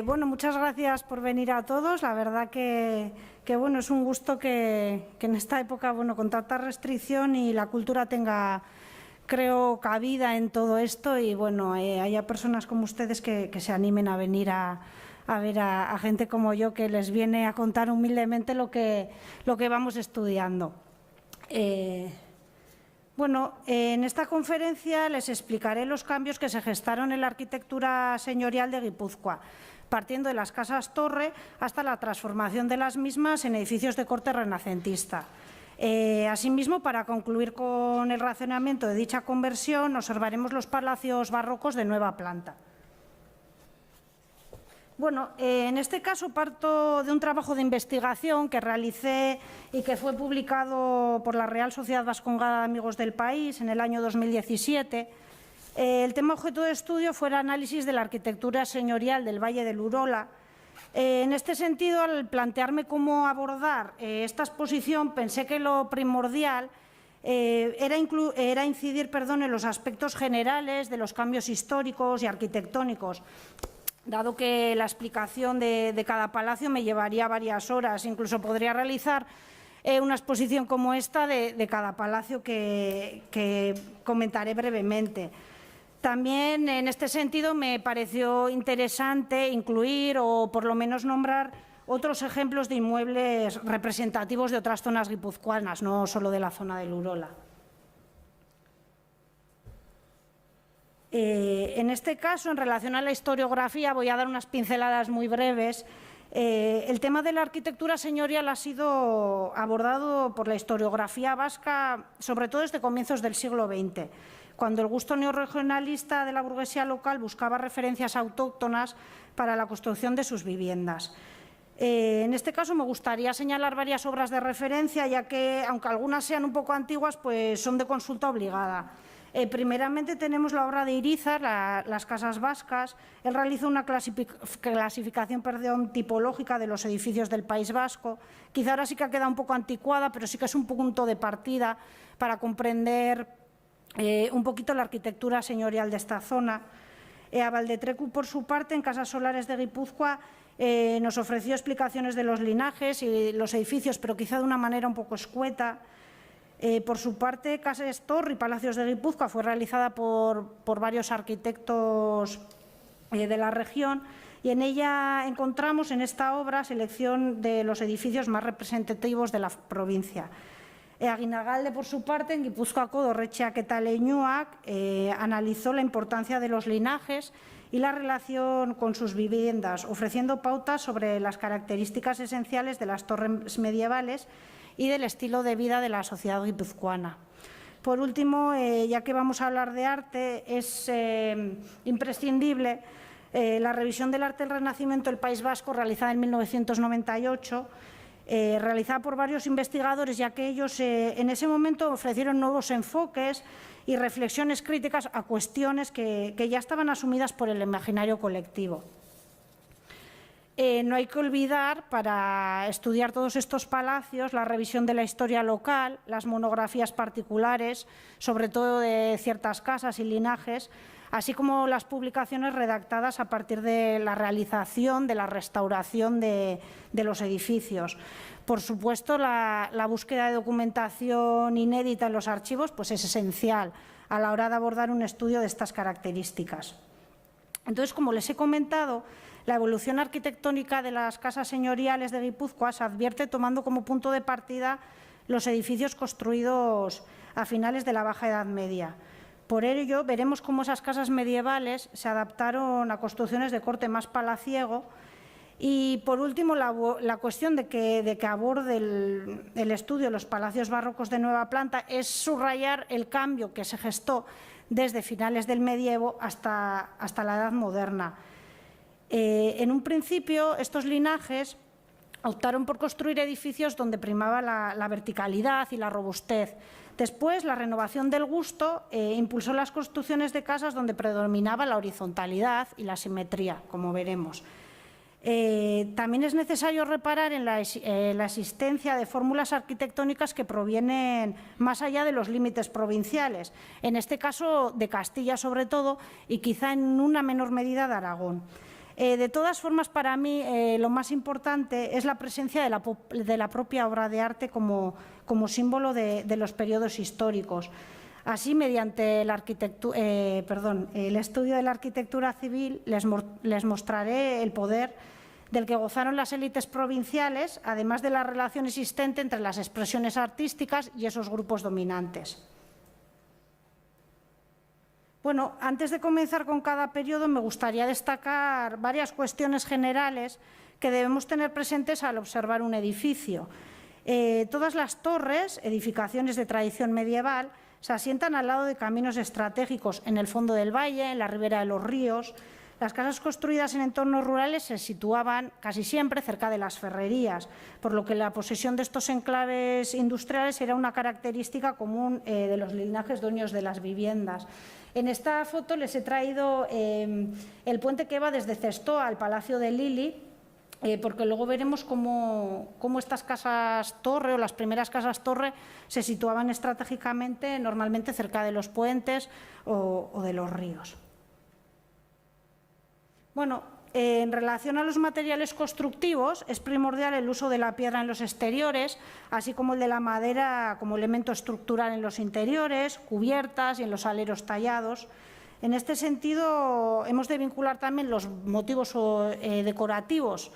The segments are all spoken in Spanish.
Bueno, muchas gracias por venir a todos. La verdad que bueno, es un gusto que en esta época, bueno, con tanta restricción y la cultura tenga, creo, cabida en todo esto y bueno, haya personas como ustedes que se animen a venir a ver a gente como yo que les viene a contar humildemente lo que vamos estudiando. Bueno, en esta conferencia les explicaré los cambios que se gestaron en la arquitectura señorial de Guipúzcoa, partiendo de las casas torre hasta la transformación de las mismas en edificios de corte renacentista. Asimismo, para concluir con el razonamiento de dicha conversión, observaremos los palacios barrocos de nueva planta. Bueno, en este caso parto de un trabajo de investigación que realicé y que fue publicado por la Real Sociedad Vascongada de Amigos del País en el año 2017. El tema objeto de estudio fue el análisis de la arquitectura señorial del Valle del Urola. En este sentido, al plantearme cómo abordar esta exposición, pensé que lo primordial era incidir en los aspectos generales de los cambios históricos y arquitectónicos, dado que la explicación de cada palacio me llevaría varias horas. Incluso podría realizar una exposición como esta de cada palacio que comentaré brevemente. También, en este sentido, me pareció interesante incluir o por lo menos nombrar otros ejemplos de inmuebles representativos de otras zonas guipuzcoanas, no solo de la zona del Urola. En este caso, en relación a la historiografía, voy a dar unas pinceladas muy breves. El tema de la arquitectura señorial ha sido abordado por la historiografía vasca, sobre todo desde comienzos del siglo XX, cuando el gusto neorregionalista de la burguesía local buscaba referencias autóctonas para la construcción de sus viviendas. En este caso me gustaría señalar varias obras de referencia, ya que, aunque algunas sean un poco antiguas, pues son de consulta obligada. Primeramente tenemos la obra de Irízar, las casas vascas. Él realizó una clasificación tipológica de los edificios del País Vasco. Quizá ahora sí que ha quedado un poco anticuada, pero sí que es un punto de partida para comprender un poquito la arquitectura señorial de esta zona. A Valdetrecu, por su parte, en Casas Solares de Guipúzcoa, nos ofreció explicaciones de los linajes y los edificios, pero quizá de una manera un poco escueta. Por su parte, Casas Torre y Palacios de Guipúzcoa fue realizada por varios arquitectos de la región y en ella encontramos en esta obra selección de los edificios más representativos de la provincia. Aguinagalde, por su parte, en Guipúzcoako Dorretxeak eta Leinuak, analizó la importancia de los linajes y la relación con sus viviendas, ofreciendo pautas sobre las características esenciales de las torres medievales y del estilo de vida de la sociedad guipuzcoana. Por último, ya que vamos a hablar de arte, es imprescindible la revisión del arte del Renacimiento del País Vasco, realizada en 1998, realizada por varios investigadores, ya que ellos en ese momento ofrecieron nuevos enfoques y reflexiones críticas a cuestiones que ya estaban asumidas por el imaginario colectivo. No hay que olvidar, para estudiar todos estos palacios, la revisión de la historia local, las monografías particulares, sobre todo de ciertas casas y linajes, así como las publicaciones redactadas a partir de la realización, de la restauración de los edificios. Por supuesto, la búsqueda de documentación inédita en los archivos pues es esencial a la hora de abordar un estudio de estas características. Entonces, como les he comentado, la evolución arquitectónica de las casas señoriales de Guipúzcoa se advierte tomando como punto de partida los edificios construidos a finales de la Baja Edad Media. Por ello, veremos cómo esas casas medievales se adaptaron a construcciones de corte más palaciego. Y, por último, la cuestión de que aborde el estudio de los palacios barrocos de nueva planta es subrayar el cambio que se gestó desde finales del medievo hasta la Edad Moderna. En un principio, estos linajes optaron por construir edificios donde primaba la verticalidad y la robustez. Después, la renovación del gusto impulsó las construcciones de casas donde predominaba la horizontalidad y la simetría, como veremos. También es necesario reparar en la existencia de fórmulas arquitectónicas que provienen más allá de los límites provinciales, en este caso de Castilla sobre todo y quizá en una menor medida de Aragón. De todas formas, para mí lo más importante es la presencia de la propia obra de arte como símbolo de los periodos históricos. Así, mediante el estudio de la arquitectura civil, les mostraré el poder del que gozaron las élites provinciales, además de la relación existente entre las expresiones artísticas y esos grupos dominantes. Bueno, antes de comenzar con cada periodo, me gustaría destacar varias cuestiones generales que debemos tener presentes al observar un edificio. Todas las torres, edificaciones de tradición medieval, se asientan al lado de caminos estratégicos en el fondo del valle, en la ribera de los ríos. Las casas construidas en entornos rurales se situaban casi siempre cerca de las ferrerías, por lo que la posesión de estos enclaves industriales era una característica común de los linajes dueños de las viviendas. En esta foto les he traído el puente que va desde Cestoa al Palacio de Lili, porque luego veremos cómo estas casas-torre o las primeras casas-torre se situaban estratégicamente, normalmente cerca de los puentes o de los ríos. Bueno, en relación a los materiales constructivos, es primordial el uso de la piedra en los exteriores, así como el de la madera como elemento estructural en los interiores, cubiertas y en los aleros tallados. En este sentido, hemos de vincular también los motivos decorativos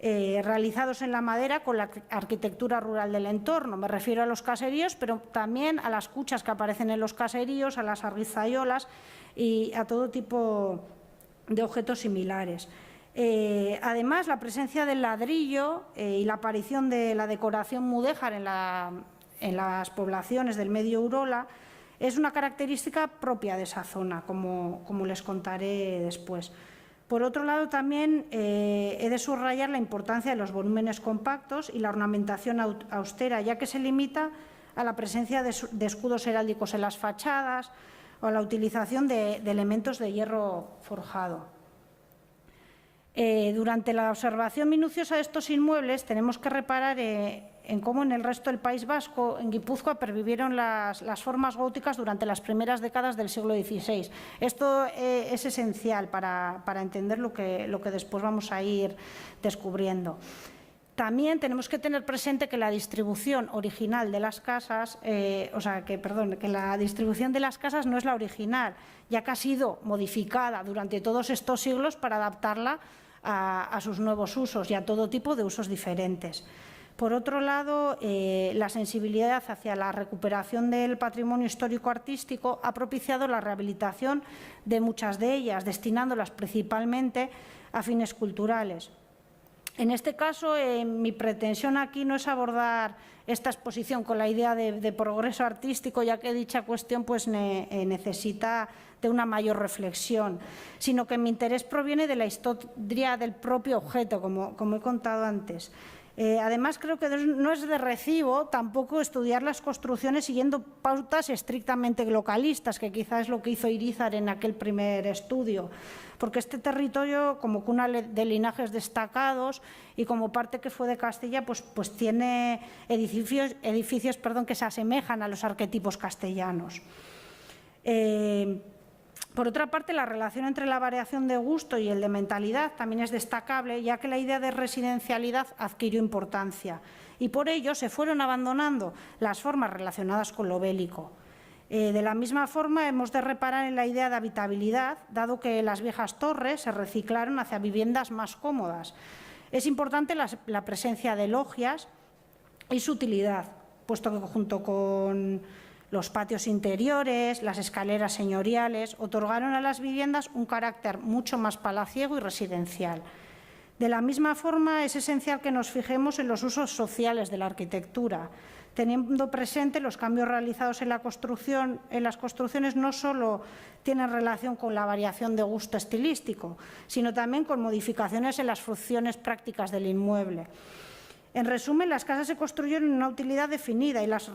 realizados en la madera con la arquitectura rural del entorno. Me refiero a los caseríos, pero también a las cuchas que aparecen en los caseríos, a las argizayolas y a todo tipo de objetos similares. Además, la presencia del ladrillo y la aparición de la decoración mudéjar en las poblaciones del medio Urola es una característica propia de esa zona, como les contaré después. Por otro lado, también he de subrayar la importancia de los volúmenes compactos y la ornamentación austera, ya que se limita a la presencia de escudos heráldicos en las fachadas o a la utilización de elementos de hierro forjado. Durante la observación minuciosa de estos inmuebles tenemos que reparar en cómo en el resto del País Vasco, en Guipúzcoa, pervivieron las formas góticas durante las primeras décadas del siglo XVI. Esto es esencial para entender lo que después vamos a ir descubriendo. También tenemos que tener presente que la distribución original de las casas, que la distribución de las casas no es la original, ya que ha sido modificada durante todos estos siglos para adaptarla a sus nuevos usos y a todo tipo de usos diferentes. Por otro lado, la sensibilidad hacia la recuperación del patrimonio histórico-artístico ha propiciado la rehabilitación de muchas de ellas, destinándolas principalmente a fines culturales. En este caso, mi pretensión aquí no es abordar esta exposición con la idea de progreso artístico, ya que dicha cuestión pues, necesita de una mayor reflexión, sino que mi interés proviene de la historia del propio objeto, como he contado antes. Además, creo que no es de recibo tampoco estudiar las construcciones siguiendo pautas estrictamente localistas, que quizás es lo que hizo Irízar en aquel primer estudio, porque este territorio, como cuna de linajes destacados y como parte que fue de Castilla, pues tiene edificios que se asemejan a los arquetipos castellanos. Por otra parte, la relación entre la variación de gusto y el de mentalidad también es destacable, ya que la idea de residencialidad adquirió importancia y por ello se fueron abandonando las formas relacionadas con lo bélico. De la misma forma, hemos de reparar en la idea de habitabilidad, dado que las viejas torres se reciclaron hacia viviendas más cómodas. Es importante la presencia de logias y su utilidad, puesto que junto con los patios interiores, las escaleras señoriales, otorgaron a las viviendas un carácter mucho más palaciego y residencial. De la misma forma, es esencial que nos fijemos en los usos sociales de la arquitectura, teniendo presente los cambios realizados en las construcciones no solo tienen relación con la variación de gusto estilístico, sino también con modificaciones en las funciones prácticas del inmueble. En resumen, las casas se construyeron en una utilidad definida y las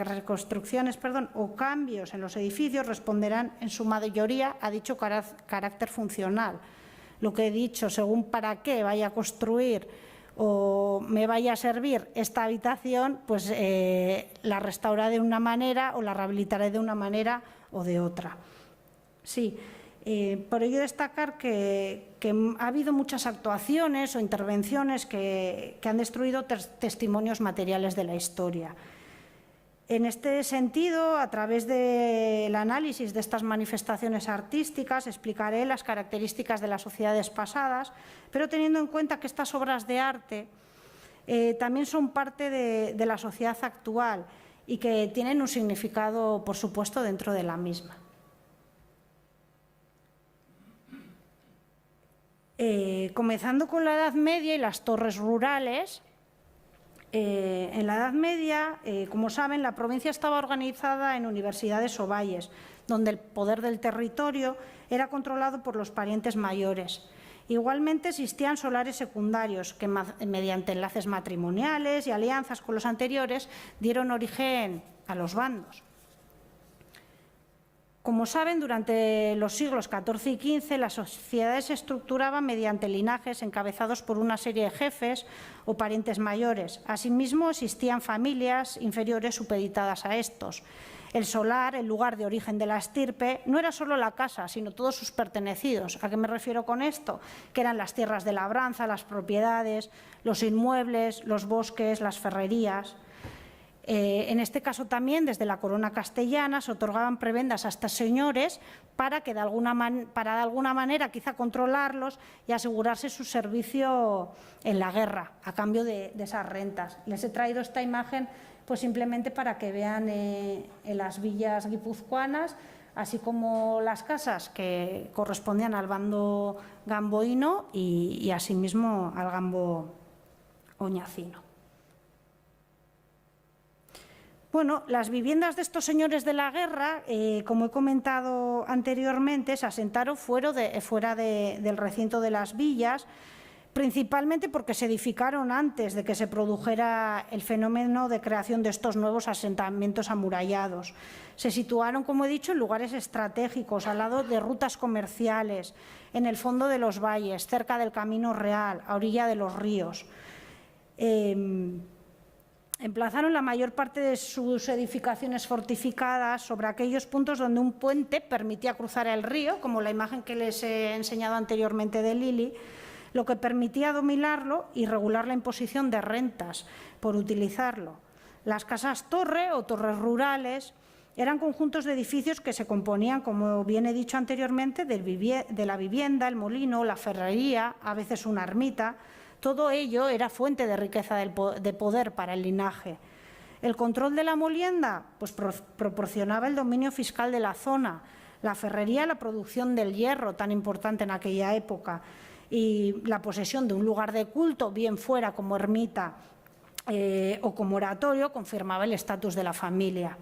reconstrucciones o cambios en los edificios responderán en su mayoría a dicho carácter funcional. Lo que he dicho, según para qué vaya a construir o me vaya a servir esta habitación, pues la restauraré de una manera o la rehabilitaré de una manera o de otra. Sí. Por ello destacar que ha habido muchas actuaciones o intervenciones que han destruido testimonios materiales de la historia. En este sentido, a través del análisis de estas manifestaciones artísticas, explicaré las características de las sociedades pasadas, pero teniendo en cuenta que estas obras de arte también son parte de la sociedad actual y que tienen un significado, por supuesto, dentro de la misma. Comenzando con la Edad Media y las torres rurales. En la Edad Media, como saben, la provincia estaba organizada en universidades o valles, donde el poder del territorio era controlado por los parientes mayores. Igualmente existían solares secundarios que, mediante enlaces matrimoniales y alianzas con los anteriores, dieron origen a los bandos. Como saben, durante los siglos XIV y XV, las sociedades se estructuraban mediante linajes encabezados por una serie de jefes o parientes mayores. Asimismo, existían familias inferiores supeditadas a estos. El solar, el lugar de origen de la estirpe, no era solo la casa, sino todos sus pertenecidos. ¿A qué me refiero con esto? Que eran las tierras de labranza, las propiedades, los inmuebles, los bosques, las ferrerías. En este caso también, desde la corona castellana, se otorgaban prebendas a estos señores para de alguna manera quizá controlarlos y asegurarse su servicio en la guerra, a cambio de esas rentas. Les he traído esta imagen pues simplemente para que vean en las villas guipuzcoanas, así como las casas que correspondían al bando gamboíno y asimismo al gambo oñacino. Bueno, las viviendas de estos señores de la guerra, como he comentado anteriormente, se asentaron fuera del recinto de las villas, principalmente porque se edificaron antes de que se produjera el fenómeno de creación de estos nuevos asentamientos amurallados. Se situaron, como he dicho, en lugares estratégicos, al lado de rutas comerciales, en el fondo de los valles, cerca del camino real, a orilla de los ríos. Emplazaron la mayor parte de sus edificaciones fortificadas sobre aquellos puntos donde un puente permitía cruzar el río, como la imagen que les he enseñado anteriormente de Lili, lo que permitía dominarlo y regular la imposición de rentas por utilizarlo. Las casas torre o torres rurales eran conjuntos de edificios que se componían, como bien he dicho anteriormente, de la vivienda, el molino, la ferrería, a veces una ermita. Todo ello era fuente de riqueza de poder para el linaje. El control de la molienda pues, proporcionaba el dominio fiscal de la zona, la ferrería, la producción del hierro, tan importante en aquella época, y la posesión de un lugar de culto, bien fuera como ermita o como oratorio, confirmaba el estatus de la familia.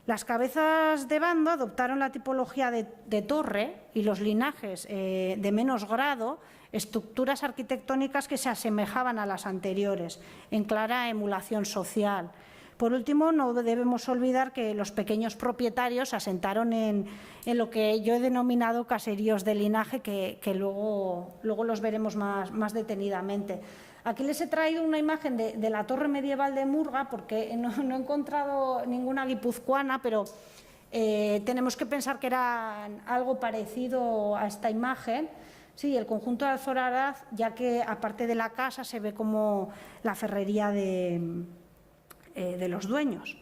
Las cabezas de bando adoptaron la tipología de torre y los linajes de menos grado, estructuras arquitectónicas que se asemejaban a las anteriores, en clara emulación social. Por último, no debemos olvidar que los pequeños propietarios se asentaron en lo que yo he denominado caseríos de linaje, que luego los veremos más detenidamente. Aquí les he traído una imagen de la torre medieval de Murga, porque no he encontrado ninguna guipuzcoana, pero tenemos que pensar que era algo parecido a esta imagen. Sí, el conjunto de Alzoraraz, ya que aparte de la casa se ve como la ferrería de los dueños.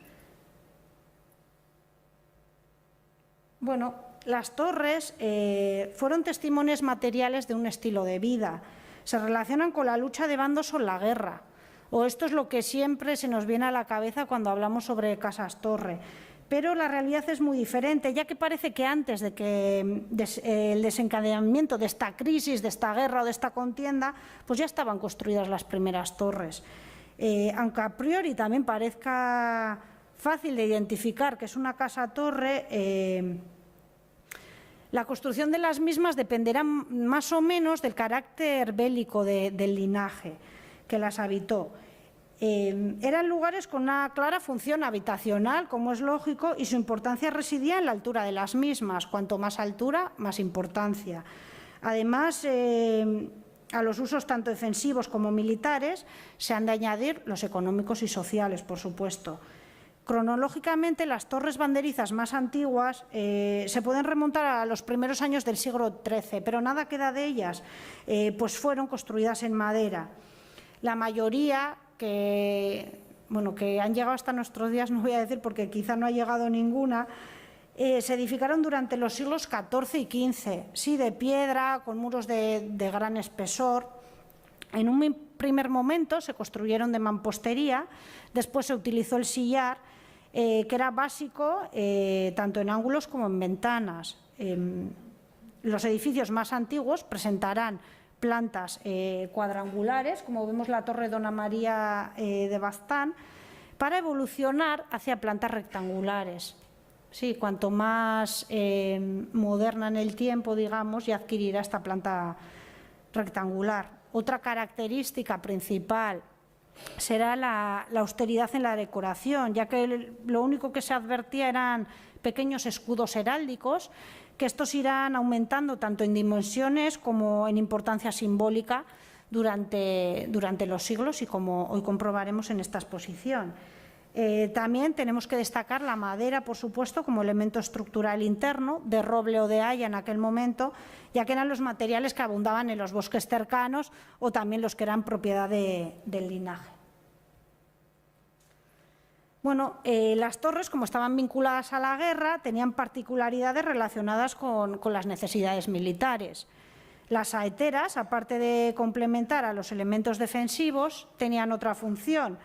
Bueno, las torres fueron testimonios materiales de un estilo de vida. Se relacionan con la lucha de bandos o la guerra. O esto es lo que siempre se nos viene a la cabeza cuando hablamos sobre casas-torre. Pero la realidad es muy diferente, ya que parece que antes de que el desencadenamiento de esta crisis, de esta guerra o de esta contienda, pues ya estaban construidas las primeras torres. Aunque a priori también parezca fácil de identificar que es una casa-torre, la construcción de las mismas dependerá más o menos del carácter bélico del linaje que las habitó. Eran lugares con una clara función habitacional, como es lógico, y su importancia residía en la altura de las mismas. Cuanto más altura, más importancia. Además, a los usos tanto defensivos como militares se han de añadir los económicos y sociales, por supuesto. Cronológicamente, las torres banderizas más antiguas se pueden remontar a los primeros años del siglo XIII, pero nada queda de ellas, pues fueron construidas en madera. La mayoría que han llegado hasta nuestros días, no voy a decir porque quizá no ha llegado ninguna, se edificaron durante los siglos XIV y XV, sí, de piedra, con muros de gran espesor. En un primer momento se construyeron de mampostería, después se utilizó el sillar, que era básico tanto en ángulos como en ventanas. Los edificios más antiguos presentarán plantas cuadrangulares, como vemos la torre Dona María de Baztán, para evolucionar hacia plantas rectangulares. Sí, cuanto más moderna en el tiempo, digamos, ya adquirirá esta planta rectangular. Otra característica principal será la austeridad en la decoración, ya que lo único que se advertía eran pequeños escudos heráldicos, que estos irán aumentando tanto en dimensiones como en importancia simbólica durante los siglos, y como hoy comprobaremos en esta exposición. También tenemos que destacar la madera, por supuesto, como elemento estructural interno, de roble o de haya en aquel momento, ya que eran los materiales que abundaban en los bosques cercanos o también los que eran propiedad del linaje. Bueno, las torres, como estaban vinculadas a la guerra, tenían particularidades relacionadas con las necesidades militares. Las saeteras, aparte de complementar a los elementos defensivos, tenían otra función,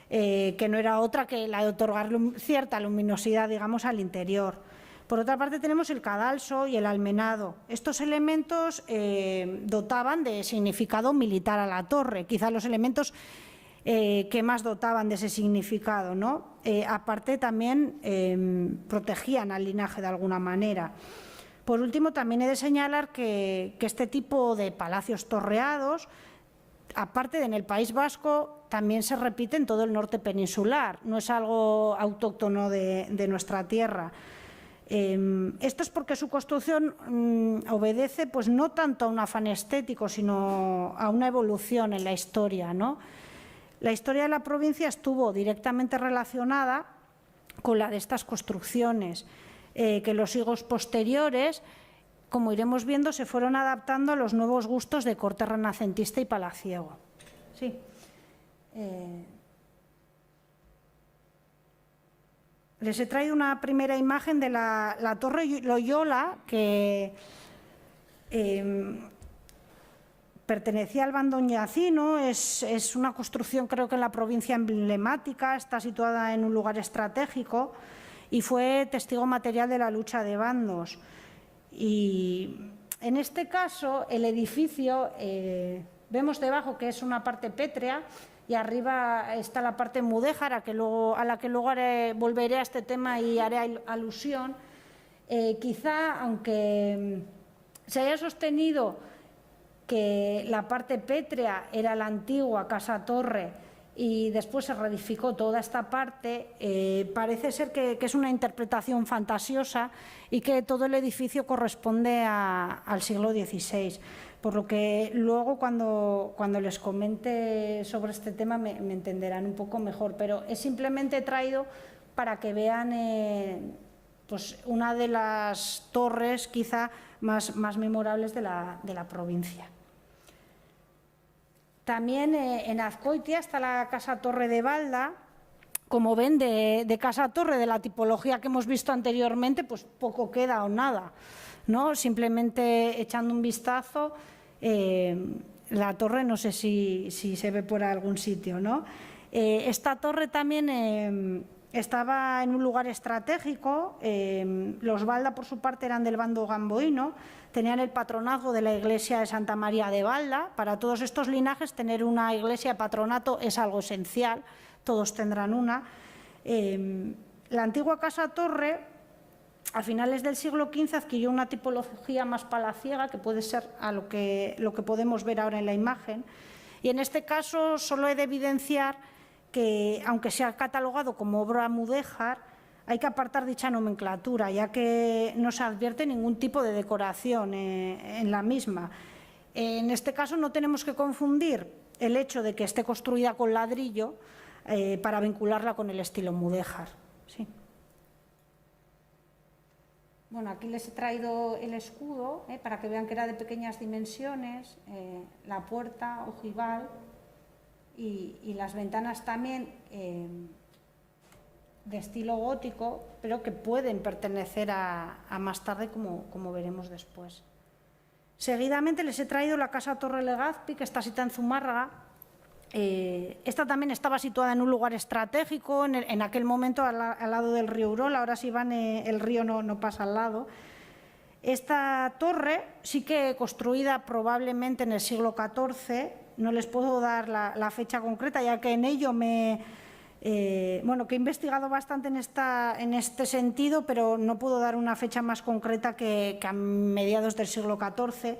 que no era otra que la de otorgar cierta luminosidad, digamos, al interior. Por otra parte, tenemos el cadalso y el almenado. Estos elementos dotaban de significado militar a la torre, quizá los elementos que más dotaban de ese significado, ¿no? Aparte, también protegían al linaje de alguna manera. Por último, también he de señalar que este tipo de palacios torreados, aparte de en el País Vasco, también se repite en todo el norte peninsular, no es algo autóctono de nuestra tierra. Esto es porque su construcción obedece, pues, no tanto a un afán estético, sino a una evolución en la historia, ¿no? La historia de la provincia estuvo directamente relacionada con la de estas construcciones, que los siglos posteriores, como iremos viendo, se fueron adaptando a los nuevos gustos de corte renacentista y palaciego. Sí. Les he traído una primera imagen de la Torre Loyola, que pertenecía al bando ñacino. Es una construcción, creo que en la provincia emblemática, está situada en un lugar estratégico y fue testigo material de la lucha de bandos. Y en este caso, el edificio, vemos debajo que es una parte pétrea y arriba está la parte mudéjar, a la que luego volveré a este tema y haré alusión. Quizá, aunque se haya sostenido que la parte pétrea era la antigua casa-torre y después se reedificó toda esta parte, parece ser que es una interpretación fantasiosa y que todo el edificio corresponde al siglo XVI. Por lo que luego, cuando les comente sobre este tema, me entenderán un poco mejor. Pero es simplemente traído para que vean pues una de las torres quizá más memorables de la provincia. También en Azcoitia está la Casa-Torre de Balda. Como ven, de Casa-Torre, de la tipología que hemos visto anteriormente, pues poco queda o nada, ¿no? Simplemente echando un vistazo, la torre no sé si se ve por algún sitio, ¿no? Esta torre también estaba en un lugar estratégico. Los Balda, por su parte, eran del bando gamboíno, tenían el patronazgo de la iglesia de Santa María de Balda. Para todos estos linajes, tener una iglesia de patronato es algo esencial, todos tendrán una. La antigua casa-torre, a finales del siglo XV, adquirió una tipología más palaciega, que puede ser a lo que podemos ver ahora en la imagen. Y en este caso solo he de evidenciar que, aunque se ha catalogado como obra mudéjar, hay que apartar dicha nomenclatura, ya que no se advierte ningún tipo de decoración en la misma. En este caso no tenemos que confundir el hecho de que esté construida con ladrillo para vincularla con el estilo mudéjar. Sí. Bueno, aquí les he traído el escudo para que vean que era de pequeñas dimensiones, la puerta ojival y las ventanas también de estilo gótico, pero que pueden pertenecer a más tarde, como veremos después. Seguidamente les he traído la casa Torre Legazpi, que está situada en Zumárraga. Esta también estaba situada en un lugar estratégico, en aquel momento al lado del río Urola. Ahora si van el río no pasa al lado. Esta torre sí que construida probablemente en el siglo XIV, no les puedo dar la fecha concreta, ya que en ello que he investigado bastante en este sentido, pero no puedo dar una fecha más concreta que a mediados del siglo XIV.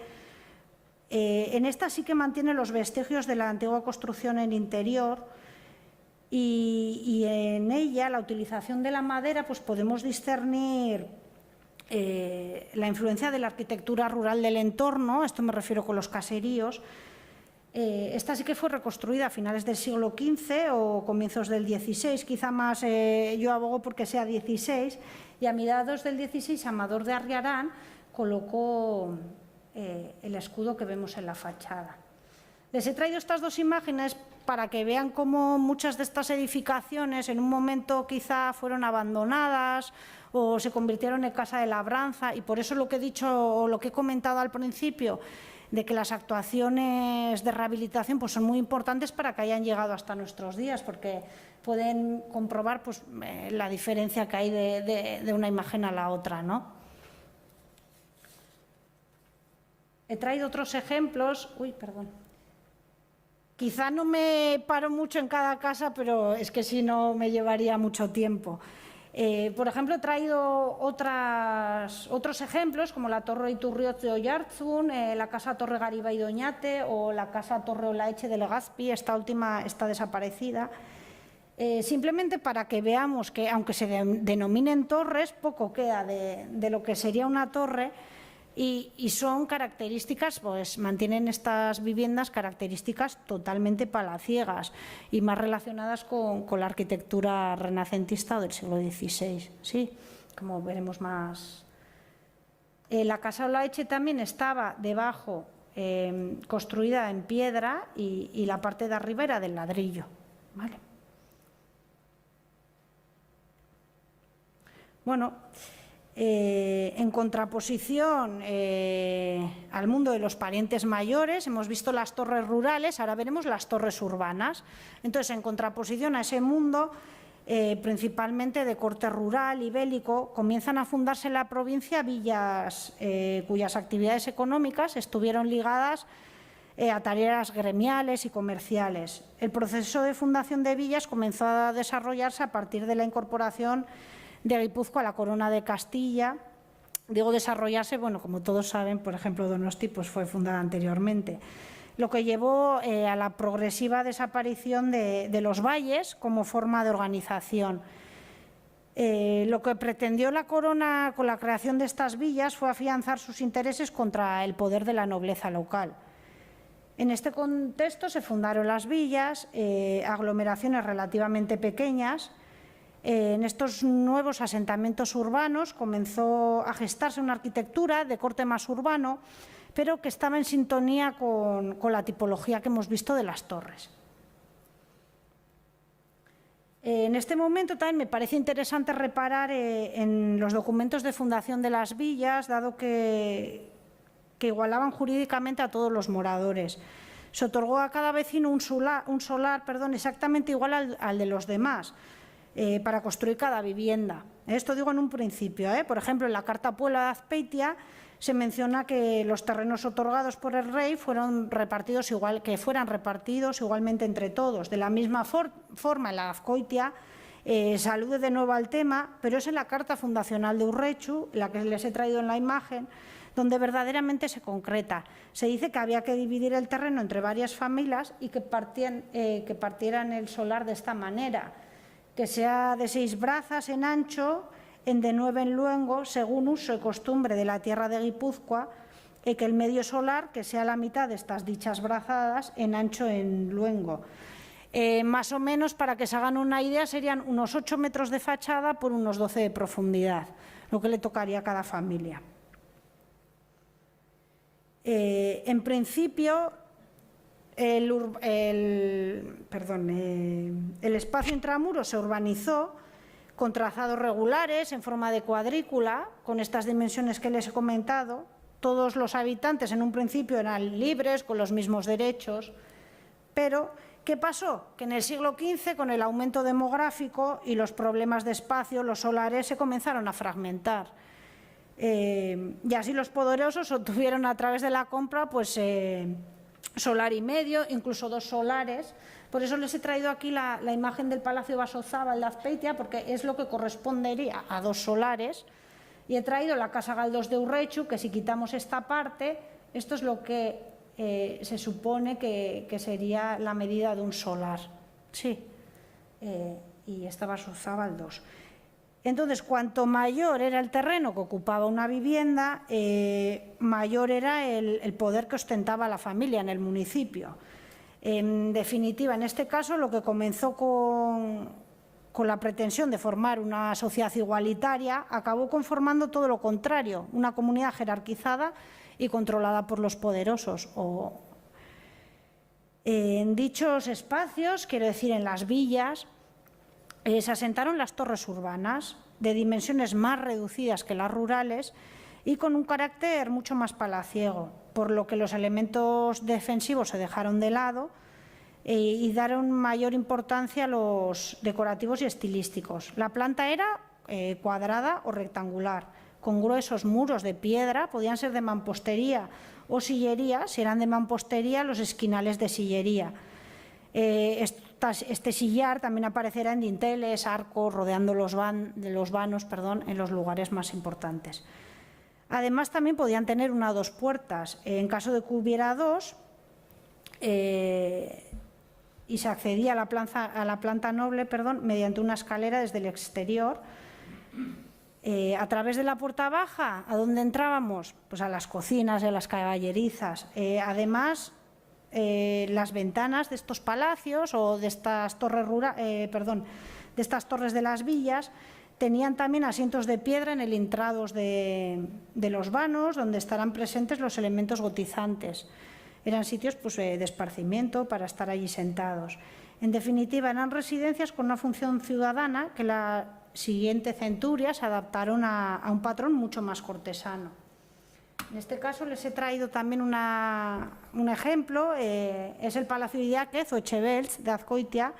En esta sí que mantiene los vestigios de la antigua construcción en interior y en ella la utilización de la madera, pues podemos discernir la influencia de la arquitectura rural del entorno. Esto me refiero con los caseríos. Esta sí que fue reconstruida a finales del siglo XV o comienzos del XVI, quizá más yo abogo porque sea XVI, y a mediados del XVI Amador de Arriarán colocó el escudo que vemos en la fachada. Les he traído estas dos imágenes para que vean cómo muchas de estas edificaciones en un momento quizá fueron abandonadas o se convirtieron en casa de labranza, y por eso lo que he dicho o lo que he comentado al principio de que las actuaciones de rehabilitación pues son muy importantes para que hayan llegado hasta nuestros días, porque pueden comprobar pues, la diferencia que hay de una imagen a la otra, ¿no? He traído otros ejemplos. Quizá no me paro mucho en cada casa, pero es que si no me llevaría mucho tiempo. Por ejemplo, he traído otros ejemplos, como la Torre Iturrioz de Oyarzún, la Casa Torre Garibay de Oñate o la Casa Torre Olaeche de Legazpi. Esta última está desaparecida. Simplemente para que veamos que, aunque se denominen torres, poco queda de lo que sería una torre, y son características, pues mantienen estas viviendas características totalmente palaciegas y más relacionadas con la arquitectura renacentista del siglo XVI, ¿sí? Como veremos más. La Casa Olaeche también estaba debajo, construida en piedra, y la parte de arriba era del ladrillo, ¿vale? Bueno, en contraposición al mundo de los parientes mayores, hemos visto las torres rurales, ahora veremos las torres urbanas. Entonces, en contraposición a ese mundo, principalmente de corte rural y bélico, comienzan a fundarse en la provincia villas cuyas actividades económicas estuvieron ligadas a tareas gremiales y comerciales. El proceso de fundación de villas comenzó a desarrollarse a partir de la incorporación de Guipúzcoa a la Corona de Castilla. Digo desarrollarse, bueno, como todos saben, por ejemplo, Donosti pues fue fundada anteriormente, lo que llevó a la progresiva desaparición de los valles como forma de organización. Lo que pretendió la Corona con la creación de estas villas fue afianzar sus intereses contra el poder de la nobleza local. En este contexto se fundaron las villas, aglomeraciones relativamente pequeñas. En estos nuevos asentamientos urbanos comenzó a gestarse una arquitectura de corte más urbano, pero que estaba en sintonía con la tipología que hemos visto de las torres. En este momento también me parece interesante reparar en los documentos de fundación de las villas, dado que igualaban jurídicamente a todos los moradores. Se otorgó a cada vecino un solar, exactamente igual al de los demás, para construir cada vivienda. Esto digo en un principio. Por ejemplo, en la Carta Puebla de Azpeitia se menciona que los terrenos otorgados por el rey fueran repartidos igualmente entre todos. De la misma forma, en la Azcoitia se alude de nuevo al tema, pero es en la Carta Fundacional de Urrechu, la que les he traído en la imagen, donde verdaderamente se concreta. Se dice que había que dividir el terreno entre varias familias y que partieran el solar de esta manera, que sea de 6 brazas en ancho, en de 9 en luengo, según uso y costumbre de la tierra de Guipúzcoa, y que el medio solar que sea la mitad de estas dichas brazadas en ancho en luengo. Más o menos, para que se hagan una idea, serían unos 8 metros de fachada por unos 12 de profundidad, lo que le tocaría a cada familia. En principio, el espacio intramuros se urbanizó con trazados regulares en forma de cuadrícula, con estas dimensiones que les he comentado. Todos los habitantes en un principio eran libres, con los mismos derechos, pero ¿qué pasó? Que en el siglo XV, con el aumento demográfico y los problemas de espacio, los solares se comenzaron a fragmentar. Y así los poderosos obtuvieron a través de la compra pues, solar y medio, incluso 2 solares. Por eso les he traído aquí la imagen del Palacio Basozábal de Azpeitia, porque es lo que correspondería a 2 solares. Y he traído la Casa Galdós de Urrechu, que si quitamos esta parte, esto es lo que se supone que sería la medida de un solar. Sí, y esta Basozábal 2. Entonces, cuanto mayor era el terreno que ocupaba una vivienda, mayor era el poder que ostentaba la familia en el municipio. En definitiva, en este caso, lo que comenzó con la pretensión de formar una sociedad igualitaria, acabó conformando todo lo contrario, una comunidad jerarquizada y controlada por los poderosos. En dichos espacios, quiero decir en las villas, se asentaron las torres urbanas, de dimensiones más reducidas que las rurales y con un carácter mucho más palaciego, por lo que los elementos defensivos se dejaron de lado y dieron mayor importancia a los decorativos y estilísticos. La planta era cuadrada o rectangular, con gruesos muros de piedra, podían ser de mampostería o sillería. Si eran de mampostería, los esquinales de sillería. Este sillar también aparecerá en dinteles, arcos, rodeando los vanos, en los lugares más importantes. Además, también podían tener 1 o 2 puertas. En caso de que hubiera 2, y se accedía a la planta noble mediante una escalera desde el exterior. A través de la puerta baja, ¿a dónde entrábamos? Pues a las cocinas, a las caballerizas. Además, las ventanas de estos palacios o de estas torres de estas torres de las villas tenían también asientos de piedra en el intrados de los vanos, donde estarán presentes los elementos gotizantes. Eran sitios pues, de esparcimiento para estar allí sentados. En definitiva, eran residencias con una función ciudadana que la siguiente centuria se adaptaron a un patrón mucho más cortesano. En este caso les he traído también un ejemplo, es el Palacio Idiáquez o Echebeltz de Azcoitia,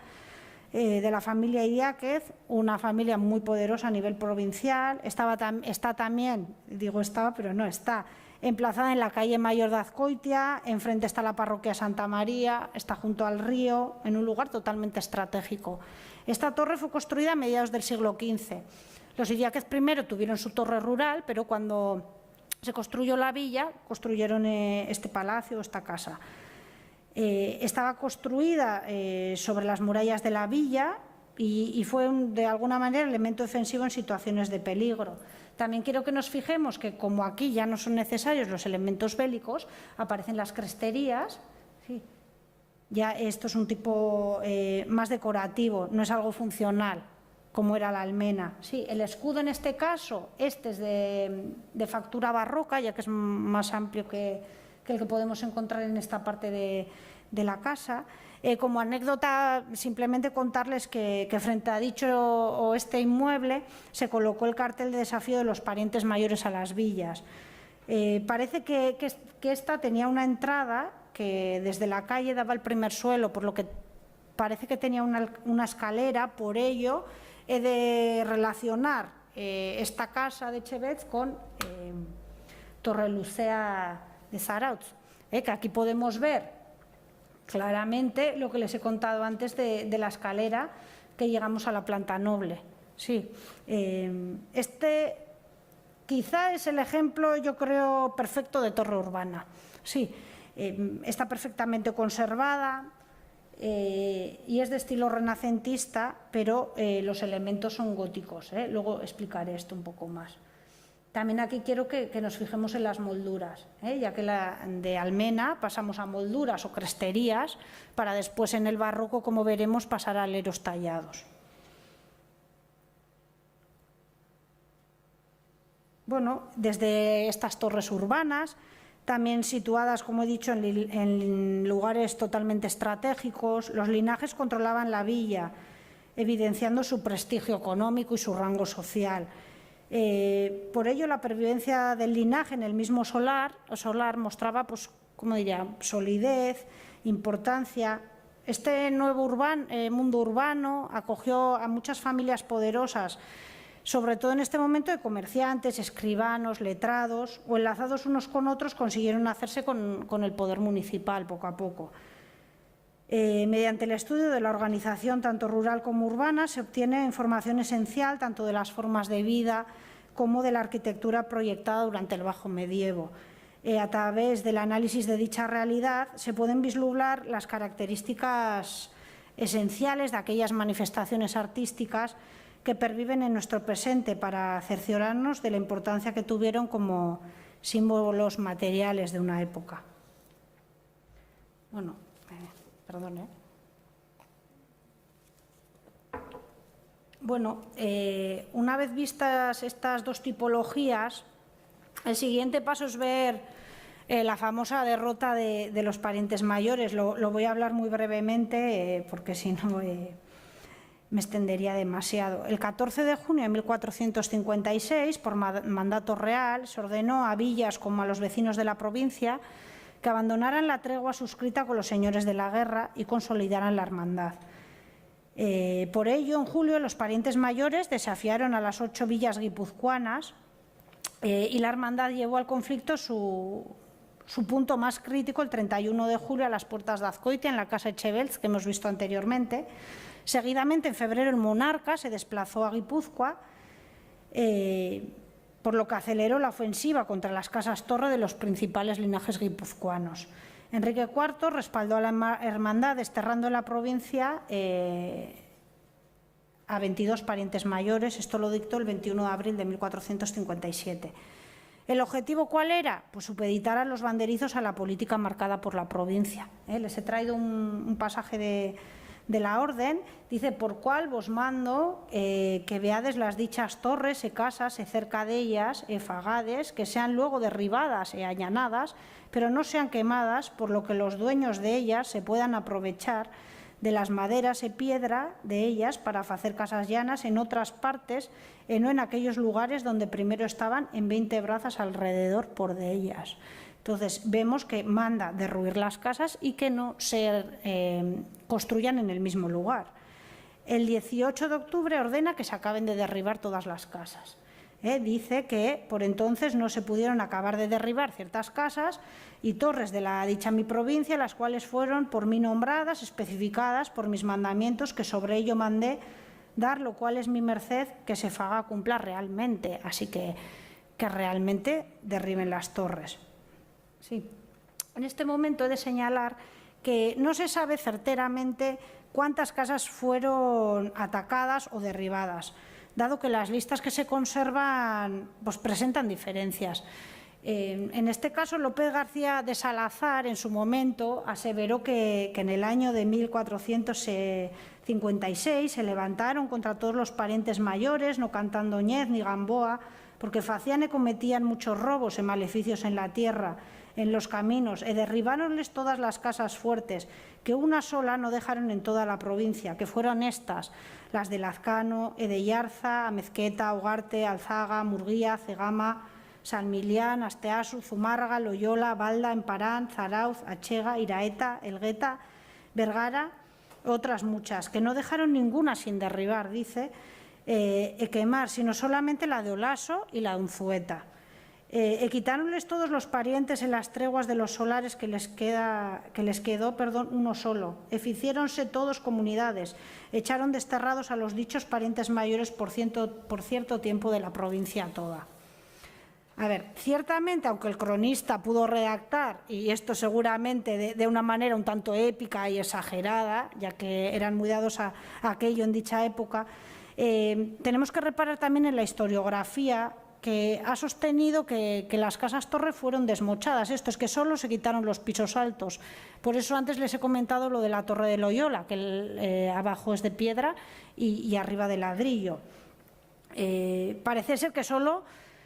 de la familia Idiáquez, una familia muy poderosa a nivel provincial. Está también, digo estaba, pero no está, emplazada en la calle Mayor de Azcoitia, enfrente está la parroquia Santa María, está junto al río, en un lugar totalmente estratégico. Esta torre fue construida a mediados del siglo XV. Los Idiáquez primero tuvieron su torre rural, pero cuando se construyó la villa, construyeron este palacio, esta casa. Estaba construida sobre las murallas de la villa y fue de alguna manera elemento defensivo en situaciones de peligro. También quiero que nos fijemos que como aquí ya no son necesarios los elementos bélicos, aparecen las cresterías. Sí. Ya esto es un tipo más decorativo, no es algo funcional, como era la almena. Sí, el escudo en este caso, este es de factura barroca, ya que es más amplio que el que podemos encontrar en esta parte de la casa. Como anécdota, simplemente contarles que frente a dicho este inmueble se colocó el cartel de desafío de los parientes mayores a las villas. Parece que esta tenía una entrada que desde la calle daba al primer suelo, por lo que parece que tenía una escalera. Por ello he de relacionar esta casa de Echebeltz con Torrelucea de Zarautz, que aquí podemos ver claramente lo que les he contado antes de la escalera que llegamos a la planta noble. Sí, este quizá es el ejemplo, yo creo, perfecto de torre urbana. Sí, está perfectamente conservada y es de estilo renacentista, pero los elementos son góticos. Luego explicaré esto un poco más. También aquí quiero que nos fijemos en las molduras, ya que de almena pasamos a molduras o cresterías para después en el barroco, como veremos, pasar a aleros tallados. Bueno, desde estas torres urbanas, también situadas, como he dicho, en lugares totalmente estratégicos, los linajes controlaban la villa, evidenciando su prestigio económico y su rango social. Por ello, la pervivencia del linaje en el mismo solar mostraba, pues, como diría, solidez, importancia. Este nuevo mundo urbano acogió a muchas familias poderosas, sobre todo en este momento de comerciantes, escribanos, letrados, o enlazados unos con otros consiguieron hacerse con el poder municipal poco a poco. Mediante el estudio de la organización tanto rural como urbana se obtiene información esencial tanto de las formas de vida como de la arquitectura proyectada durante el Bajo Medievo. A través del análisis de dicha realidad se pueden vislumbrar las características esenciales de aquellas manifestaciones artísticas que perviven en nuestro presente para cerciorarnos de la importancia que tuvieron como símbolos materiales de una época. Bueno, perdón. Bueno, una vez vistas estas dos tipologías, el siguiente paso es ver la famosa derrota de los parientes mayores. Lo voy a hablar muy brevemente porque si no me extendería demasiado. El 14 de junio de 1456, por mandato real, se ordenó a villas como a los vecinos de la provincia que abandonaran la tregua suscrita con los señores de la guerra y consolidaran la hermandad. Por ello, en julio, los parientes mayores desafiaron a las 8 villas guipuzcoanas y la hermandad llevó al conflicto su punto más crítico el 31 de julio a las puertas de Azcoitia, en la casa Echebelz, que hemos visto anteriormente. Seguidamente, en febrero, el monarca se desplazó a Guipúzcoa, por lo que aceleró la ofensiva contra las casas torre de los principales linajes guipuzcoanos. Enrique IV respaldó a la hermandad, desterrando en la provincia a 22 parientes mayores. Esto lo dictó el 21 de abril de 1457. ¿El objetivo cuál era? Pues supeditar a los banderizos a la política marcada por la provincia. Les he traído un pasaje de la orden, dice: por cual vos mando que veades las dichas torres e casas e cerca de ellas e fagades, que sean luego derribadas e allanadas, pero no sean quemadas, por lo que los dueños de ellas se puedan aprovechar de las maderas e piedra de ellas para facer casas llanas en otras partes e no en aquellos lugares donde primero estaban en 20 brazas alrededor por de ellas. Entonces, vemos que manda derruir las casas y que no se construyan en el mismo lugar. El 18 de octubre ordena que se acaben de derribar todas las casas. Dice que por entonces no se pudieron acabar de derribar ciertas casas y torres de la dicha mi provincia, las cuales fueron por mí nombradas, especificadas por mis mandamientos, que sobre ello mandé dar, lo cual es mi merced que se faga cumpla realmente. Así que realmente derriben las torres. Sí. En este momento he de señalar que no se sabe certeramente cuántas casas fueron atacadas o derribadas, dado que las listas que se conservan pues, presentan diferencias. En este caso, López García de Salazar, en su momento, aseveró que en el año de 1456 se levantaron contra todos los parientes mayores, no cantando ñez ni gamboa, porque facían y cometían muchos robos y maleficios en la tierra, en los caminos, e derribáronles todas las casas fuertes, que una sola no dejaron en toda la provincia, que fueron estas, las de Lazcano, Edeyarza, Amezqueta, Ugarte, Alzaga, Murguía, Cegama, San Milián, Asteasu, Zumárraga, Loyola, Balda, Emparán, Zarauz, Achega, Iraeta, Elgueta, Vergara, otras muchas, que no dejaron ninguna sin derribar, dice, quemar, sino solamente la de Olaso y la de Unzueta. Quitáronles todos los parientes en las treguas de los solares que les quedó uno solo. Ficiéronse todos comunidades, echaron desterrados a los dichos parientes mayores por cierto tiempo de la provincia toda. A ver, ciertamente, aunque el cronista pudo redactar, y esto seguramente de una manera un tanto épica y exagerada, ya que eran muy dados a aquello en dicha época, tenemos que reparar también en la historiografía que ha sostenido que las casas torre fueron desmochadas. Esto es que solo se quitaron los pisos altos. Por eso antes les he comentado lo de la Torre de Loyola, que abajo es de piedra y arriba de ladrillo. Parece ser que solo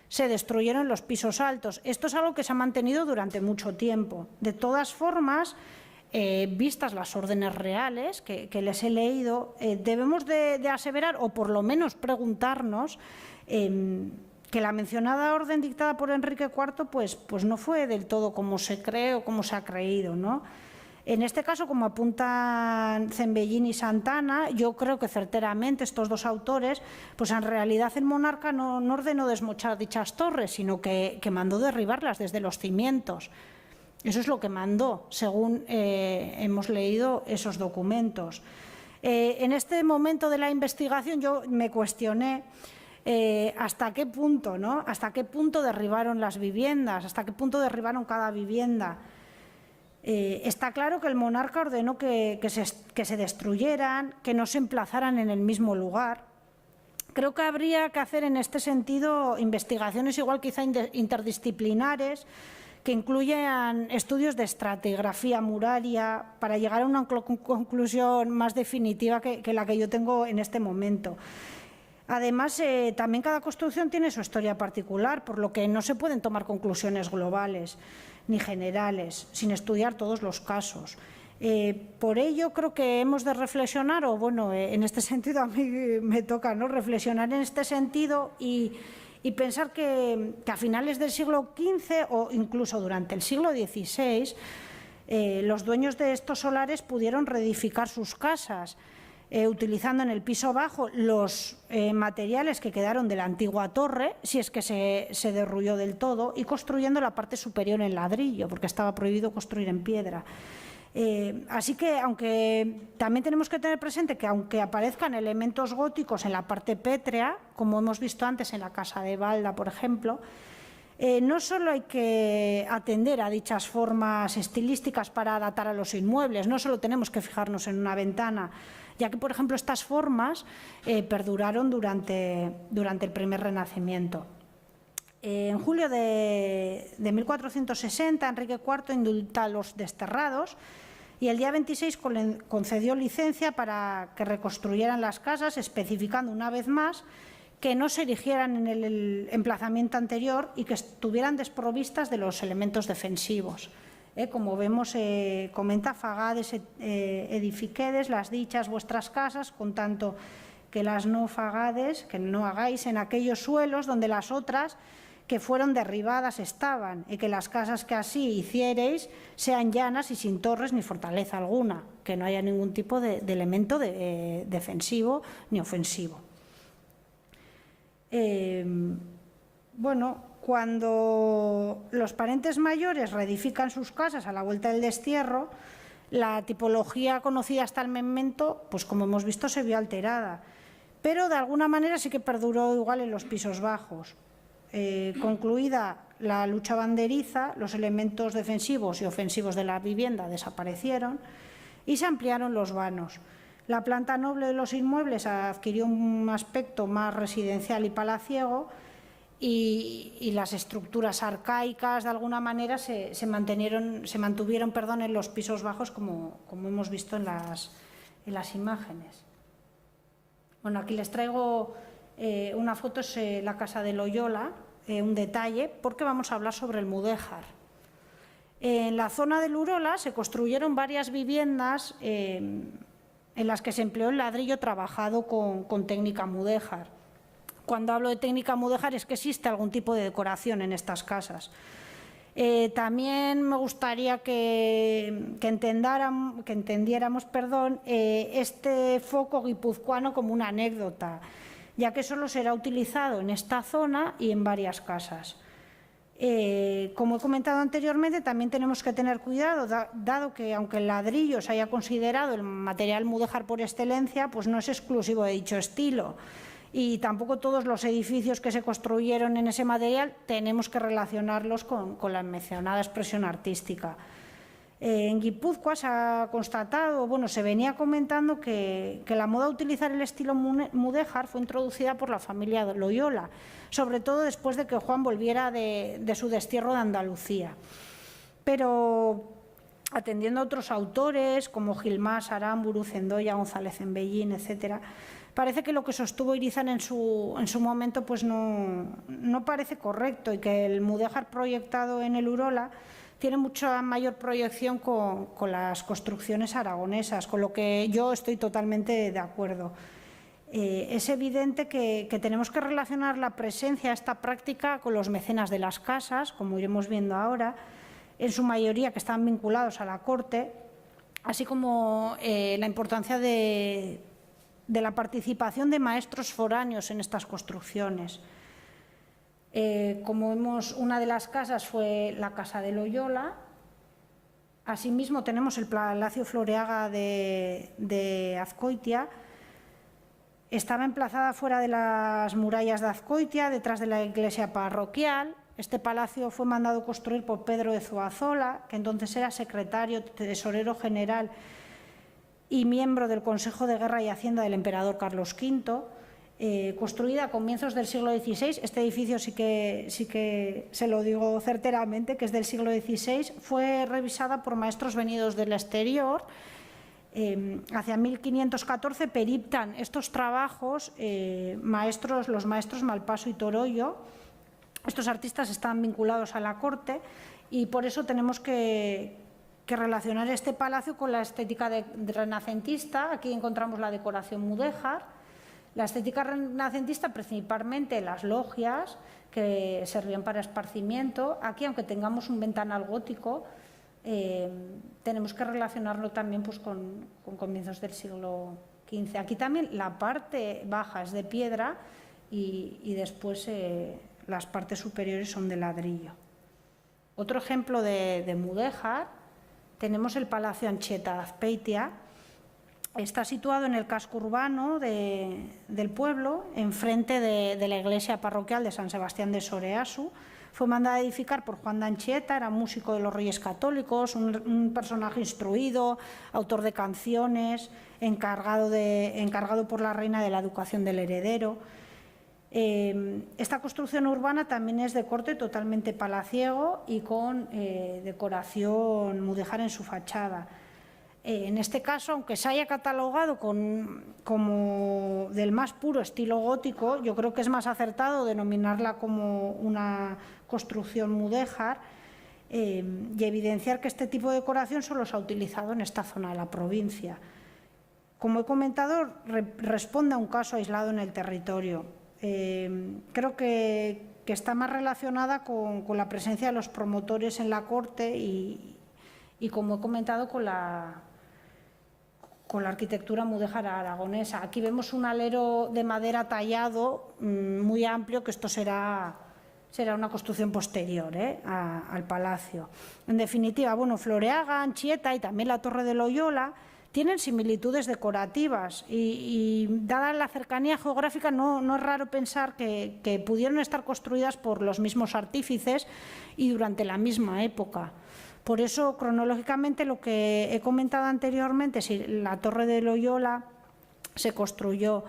se destruyeron los pisos altos. Esto es algo que se ha mantenido durante mucho tiempo. De todas formas, vistas las órdenes reales que les he leído, debemos de aseverar, o por lo menos preguntarnos, que la mencionada orden dictada por Enrique IV pues no fue del todo como se cree o como se ha creído, ¿no? En este caso, como apuntan Zembellín y Santana, yo creo que certeramente estos dos autores, pues en realidad el monarca no ordenó desmochar dichas torres, sino que mandó derribarlas desde los cimientos. Eso es lo que mandó, según hemos leído esos documentos. En este momento de la investigación yo me cuestioné hasta qué punto, ¿no? Hasta qué punto derribaron las viviendas, hasta qué punto derribaron cada vivienda. Está claro que el monarca ordenó que se destruyeran, que no se emplazaran en el mismo lugar. Creo que habría que hacer en este sentido investigaciones igual quizá interdisciplinares, que incluyan estudios de estratigrafía muraria para llegar a una conclusión más definitiva que la que yo tengo en este momento. Además, también cada construcción tiene su historia particular, por lo que no se pueden tomar conclusiones globales ni generales, sin estudiar todos los casos. Por ello, creo que hemos de reflexionar, o bueno, en este sentido a mí me toca, ¿no?, reflexionar en este sentido y pensar que a finales del siglo XV o incluso durante el siglo XVI, los dueños de estos solares pudieron reedificar sus casas, utilizando en el piso bajo los materiales que quedaron de la antigua torre, si es que se derrulló del todo, y construyendo la parte superior en ladrillo, porque estaba prohibido construir en piedra. Así que, aunque también tenemos que tener presente que aunque aparezcan elementos góticos en la parte pétrea, como hemos visto antes en la casa de Balda, por ejemplo, no solo hay que atender a dichas formas estilísticas para adaptar a los inmuebles, no solo tenemos que fijarnos en una ventana, ya que, por ejemplo, estas formas perduraron durante el primer Renacimiento. En julio de 1460, Enrique IV indulta a los desterrados y el día 26 concedió licencia para que reconstruyeran las casas, especificando una vez más que no se erigieran en el emplazamiento anterior y que estuvieran desprovistas de los elementos defensivos. Como vemos, comenta Fagades, edifiquedes las dichas vuestras casas, con tanto que las no fagades, que no hagáis en aquellos suelos donde las otras que fueron derribadas estaban, y que las casas que así hiciereis sean llanas y sin torres ni fortaleza alguna, que no haya ningún tipo de elemento defensivo ni ofensivo. Bueno, cuando los parientes mayores reedifican sus casas a la vuelta del destierro, la tipología conocida hasta el momento, pues como hemos visto, se vio alterada, pero de alguna manera sí que perduró igual en los pisos bajos. Concluida la lucha banderiza, los elementos defensivos y ofensivos de la vivienda desaparecieron y se ampliaron los vanos. La planta noble de los inmuebles adquirió un aspecto más residencial y palaciego, y las estructuras arcaicas de alguna manera se mantuvieron en los pisos bajos, como hemos visto en las imágenes. Bueno, aquí les traigo una foto, es la casa de Loyola, un detalle, porque vamos a hablar sobre el mudéjar. En la zona del Urola se construyeron varias viviendas en las que se empleó el ladrillo trabajado con técnica mudéjar. Cuando hablo de técnica mudéjar es que existe algún tipo de decoración en estas casas. También me gustaría que entendiéramos este foco guipuzcoano como una anécdota, ya que solo será utilizado en esta zona y en varias casas. Como he comentado anteriormente, también tenemos que tener cuidado, dado que aunque el ladrillo se haya considerado el material mudéjar por excelencia, pues no es exclusivo de dicho estilo. Y tampoco todos los edificios que se construyeron en ese material tenemos que relacionarlos con la mencionada expresión artística. En Guipúzcoa se ha constatado, bueno, se venía comentando que la moda de utilizar el estilo mudéjar fue introducida por la familia de Loyola, sobre todo después de que Juan volviera de su destierro de Andalucía. Pero atendiendo a otros autores como Gilmás, Aramburu, Zendoya, González en Bellín, etcétera, parece que lo que sostuvo Irizar en su momento pues no parece correcto, y que el mudéjar proyectado en el Urola tiene mucha mayor proyección con las construcciones aragonesas, con lo que yo estoy totalmente de acuerdo. Es evidente que tenemos que relacionar la presencia de esta práctica con los mecenas de las casas, como iremos viendo ahora, en su mayoría que están vinculados a la corte, así como la importancia de la participación de maestros foráneos en estas construcciones. Como vemos, una de las casas fue la Casa de Loyola. Asimismo, tenemos el Palacio Floreaga de Azcoitia. Estaba emplazada fuera de las murallas de Azcoitia, detrás de la iglesia parroquial. Este palacio fue mandado construir por Pedro de Zuazola, que entonces era secretario, tesorero general y miembro del Consejo de Guerra y Hacienda del emperador Carlos V. Construida a comienzos del siglo XVI, este edificio sí que se lo digo certeramente, que es del siglo XVI, fue revisada por maestros venidos del exterior. Hacia 1514 periptan estos trabajos los maestros Malpaso y Torollo. Estos artistas están vinculados a la corte y por eso tenemos que relacionar este palacio con la estética renacentista. Aquí encontramos la decoración mudéjar. La estética renacentista, principalmente las logias, que servían para esparcimiento. Aquí, aunque tengamos un ventanal gótico, tenemos que relacionarlo también pues, con comienzos del siglo XV. Aquí también la parte baja es de piedra y después las partes superiores son de ladrillo. Otro ejemplo de mudéjar, tenemos el Palacio Anchieta de Azpeitia. Está situado en el casco urbano del pueblo, enfrente de la iglesia parroquial de San Sebastián de Soreasu. Fue mandada a edificar por Juan de Anchieta, era músico de los Reyes Católicos, un personaje instruido, autor de canciones, encargado por la reina de la educación del heredero. Esta construcción urbana también es de corte totalmente palaciego y con decoración mudéjar en su fachada. En este caso, aunque se haya catalogado como del más puro estilo gótico, yo creo que es más acertado denominarla como una construcción mudéjar y evidenciar que este tipo de decoración solo se ha utilizado en esta zona de la provincia. Como he comentado, responde a un caso aislado en el territorio. Creo que está más relacionada con la presencia de los promotores en la corte y como he comentado, con la arquitectura mudéjar aragonesa. Aquí vemos un alero de madera tallado muy amplio, que esto será una construcción posterior al palacio. En definitiva, bueno, Floreaga, Anchieta y también la Torre de Loyola tienen similitudes decorativas y dada la cercanía geográfica no es raro pensar que pudieron estar construidas por los mismos artífices y durante la misma época. Por eso, cronológicamente, lo que he comentado anteriormente, si la Torre de Loyola se construyó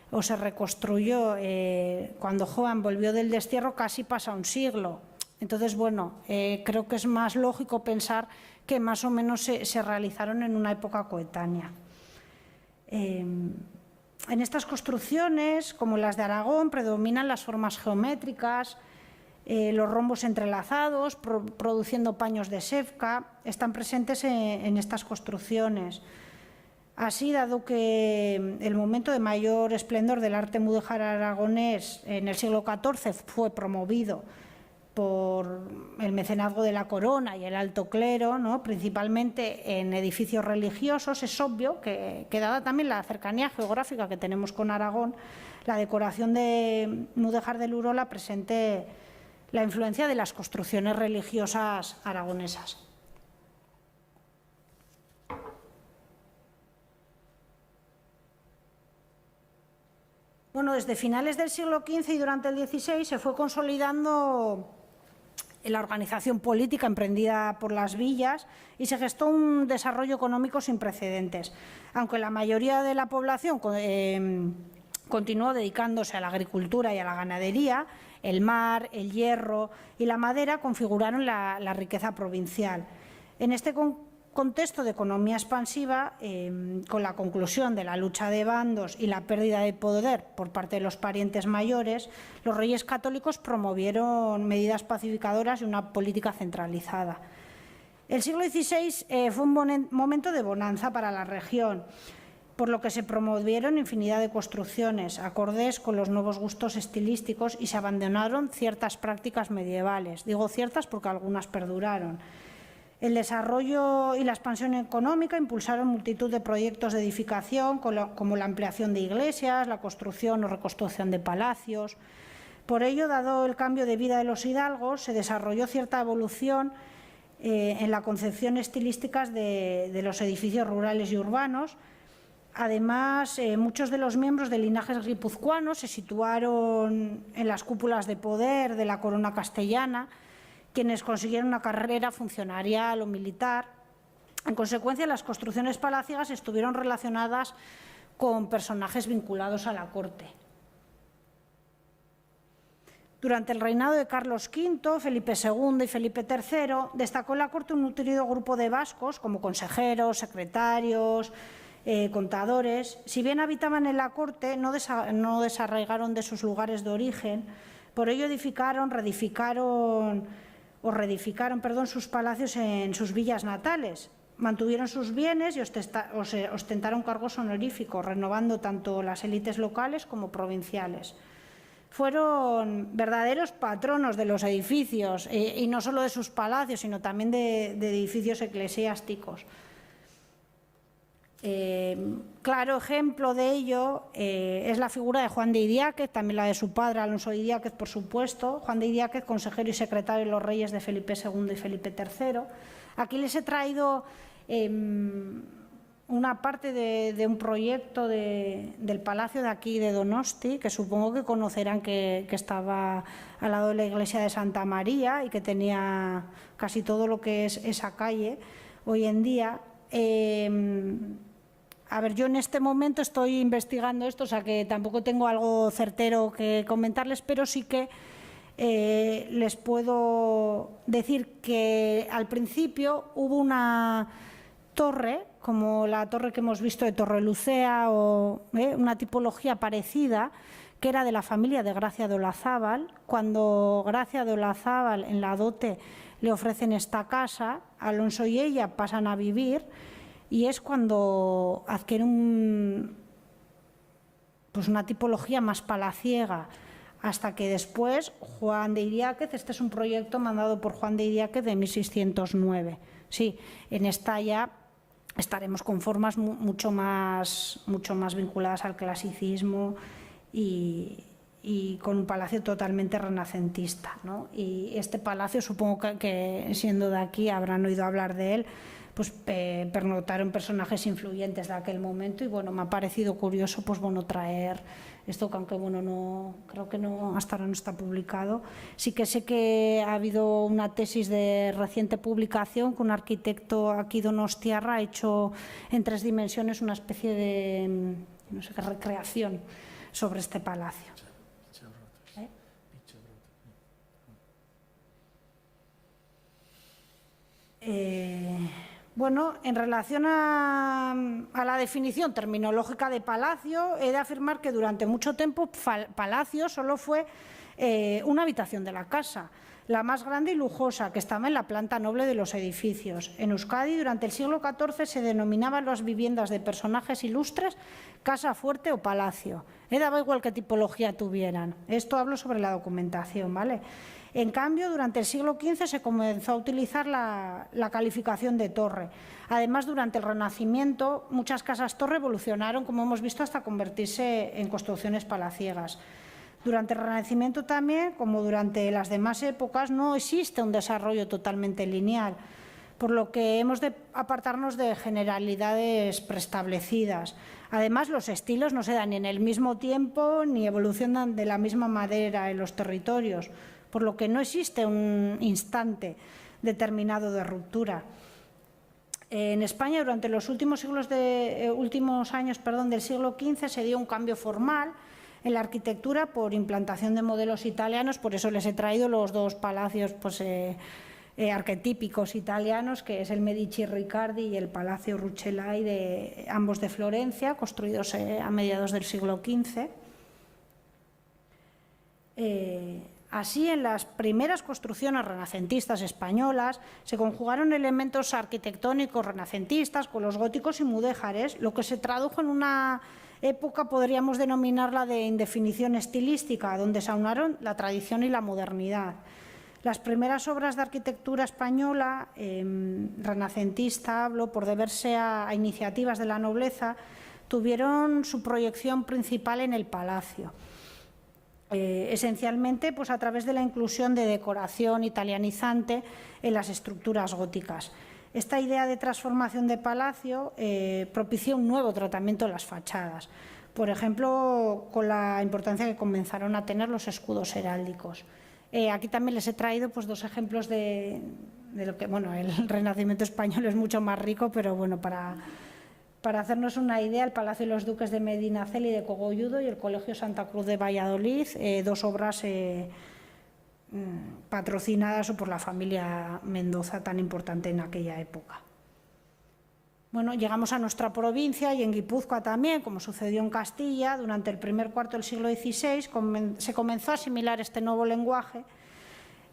o se reconstruyó cuando Juan volvió del destierro, casi pasa un siglo. Entonces, bueno, creo que es más lógico pensar que más o menos se realizaron en una época coetánea. En estas construcciones, como las de Aragón, predominan las formas geométricas, los rombos entrelazados, produciendo paños de sefka, están presentes en estas construcciones. Así, dado que el momento de mayor esplendor del arte mudéjar aragonés en el siglo XIV fue promovido por el mecenazgo de la corona y el alto clero, ¿no?, principalmente en edificios religiosos, es obvio que dada también la cercanía geográfica que tenemos con Aragón, la decoración de mudéjar del Urola presente la influencia de las construcciones religiosas aragonesas. Bueno, desde finales del siglo XV y durante el XVI se fue consolidando en la organización política emprendida por las villas y se gestó un desarrollo económico sin precedentes. Aunque la mayoría de la población continuó dedicándose a la agricultura y a la ganadería, el mar, el hierro y la madera configuraron la riqueza provincial. En este contexto de economía expansiva, con la conclusión de la lucha de bandos y la pérdida de poder por parte de los parientes mayores, los reyes católicos promovieron medidas pacificadoras y una política centralizada. El siglo XVI fue un momento de bonanza para la región, por lo que se promovieron infinidad de construcciones acordes con los nuevos gustos estilísticos y se abandonaron ciertas prácticas medievales. Digo ciertas porque algunas perduraron. El desarrollo y la expansión económica impulsaron multitud de proyectos de edificación, como la ampliación de iglesias, la construcción o reconstrucción de palacios. Por ello, dado el cambio de vida de los hidalgos, se desarrolló cierta evolución en la concepción estilística de los edificios rurales y urbanos. Además, muchos de los miembros de linajes guipuzcoanos se situaron en las cúpulas de poder de la corona castellana, quienes consiguieron una carrera funcionarial o militar. En consecuencia, las construcciones palaciegas estuvieron relacionadas con personajes vinculados a la corte. Durante el reinado de Carlos V, Felipe II y Felipe III, destacó en la corte un nutrido grupo de vascos, como consejeros, secretarios, contadores. Si bien habitaban en la corte, no desarraigaron de sus lugares de origen. Por ello reedificaron sus palacios en sus villas natales. Mantuvieron sus bienes y ostentaron cargos honoríficos, renovando tanto las élites locales como provinciales. Fueron verdaderos patronos de los edificios, y no solo de sus palacios, sino también de edificios eclesiásticos. Claro ejemplo de ello es la figura de Juan de Idiáquez, también la de su padre Alonso de Idiáquez, por supuesto. Juan de Idiáquez, consejero y secretario de los reyes de Felipe II y Felipe III. Aquí les he traído una parte de un proyecto del palacio de aquí de Donosti, que supongo que conocerán, que estaba al lado de la iglesia de Santa María y que tenía casi todo lo que es esa calle hoy en día. A ver, yo en este momento estoy investigando esto, o sea que tampoco tengo algo certero que comentarles, pero sí que les puedo decir que al principio hubo una torre, como la torre que hemos visto de Torrelucea, o una tipología parecida, que era de la familia de Gracia de Olazábal. Cuando Gracia de Olazábal en la dote le ofrecen esta casa, Alonso y ella pasan a vivir, y es cuando adquieren una tipología más palaciega, hasta que después Juan de Idiáquez, este es un proyecto mandado por Juan de Idiáquez de 1609. Sí, en esta ya estaremos con formas mucho más vinculadas al clasicismo y con un palacio totalmente renacentista, ¿no? Y este palacio, supongo que siendo de aquí habrán oído hablar de él, pues pernotaron personajes influyentes de aquel momento, y bueno, me ha parecido curioso traer esto, que aunque no, creo que no, hasta ahora no está publicado. Sí que sé que ha habido una tesis de reciente publicación que un arquitecto aquí donostiarra ha hecho en 3 dimensiones una especie de, no sé qué, recreación sobre este palacio. Bueno, en relación a la definición terminológica de palacio, he de afirmar que durante mucho tiempo palacio solo fue una habitación de la casa, la más grande y lujosa, que estaba en la planta noble de los edificios. En Euskadi, durante el siglo XIV, se denominaban las viviendas de personajes ilustres casa fuerte o palacio. Daba igual qué tipología tuvieran. Esto hablo sobre la documentación, ¿vale? En cambio, durante el siglo XV se comenzó a utilizar la calificación de torre. Además, durante el Renacimiento, muchas casas-torre evolucionaron, como hemos visto, hasta convertirse en construcciones palaciegas. Durante el Renacimiento también, como durante las demás épocas, no existe un desarrollo totalmente lineal, por lo que hemos de apartarnos de generalidades preestablecidas. Además, los estilos no se dan ni en el mismo tiempo ni evolucionan de la misma manera en los territorios. por lo que no existe un instante determinado de ruptura. En España, durante los últimos años del siglo XV, se dio un cambio formal en la arquitectura por implantación de modelos italianos. Por eso les he traído los dos palacios arquetípicos italianos, que es el Medici Riccardi y el Palacio Rucellai, ambos de Florencia, construidos a mediados del siglo XV. Así, en las primeras construcciones renacentistas españolas se conjugaron elementos arquitectónicos renacentistas con los góticos y mudéjares, lo que se tradujo en una época, podríamos denominarla, de indefinición estilística, donde se aunaron la tradición y la modernidad. Las primeras obras de arquitectura española, renacentista, hablo, por deberse a iniciativas de la nobleza, tuvieron su proyección principal en el palacio. Esencialmente a través de la inclusión de decoración italianizante en las estructuras góticas. Esta idea de transformación de palacio propició un nuevo tratamiento de las fachadas, por ejemplo, con la importancia que comenzaron a tener los escudos heráldicos. Aquí también les he traído dos ejemplos de lo que, el Renacimiento español es mucho más rico, pero bueno, para hacernos una idea, el Palacio de los Duques de Medinaceli y de Cogolludo y el Colegio Santa Cruz de Valladolid, dos obras patrocinadas por la familia Mendoza, tan importante en aquella época. Bueno, llegamos a nuestra provincia y en Guipúzcoa también, como sucedió en Castilla, durante el primer cuarto del siglo XVI se comenzó a asimilar este nuevo lenguaje.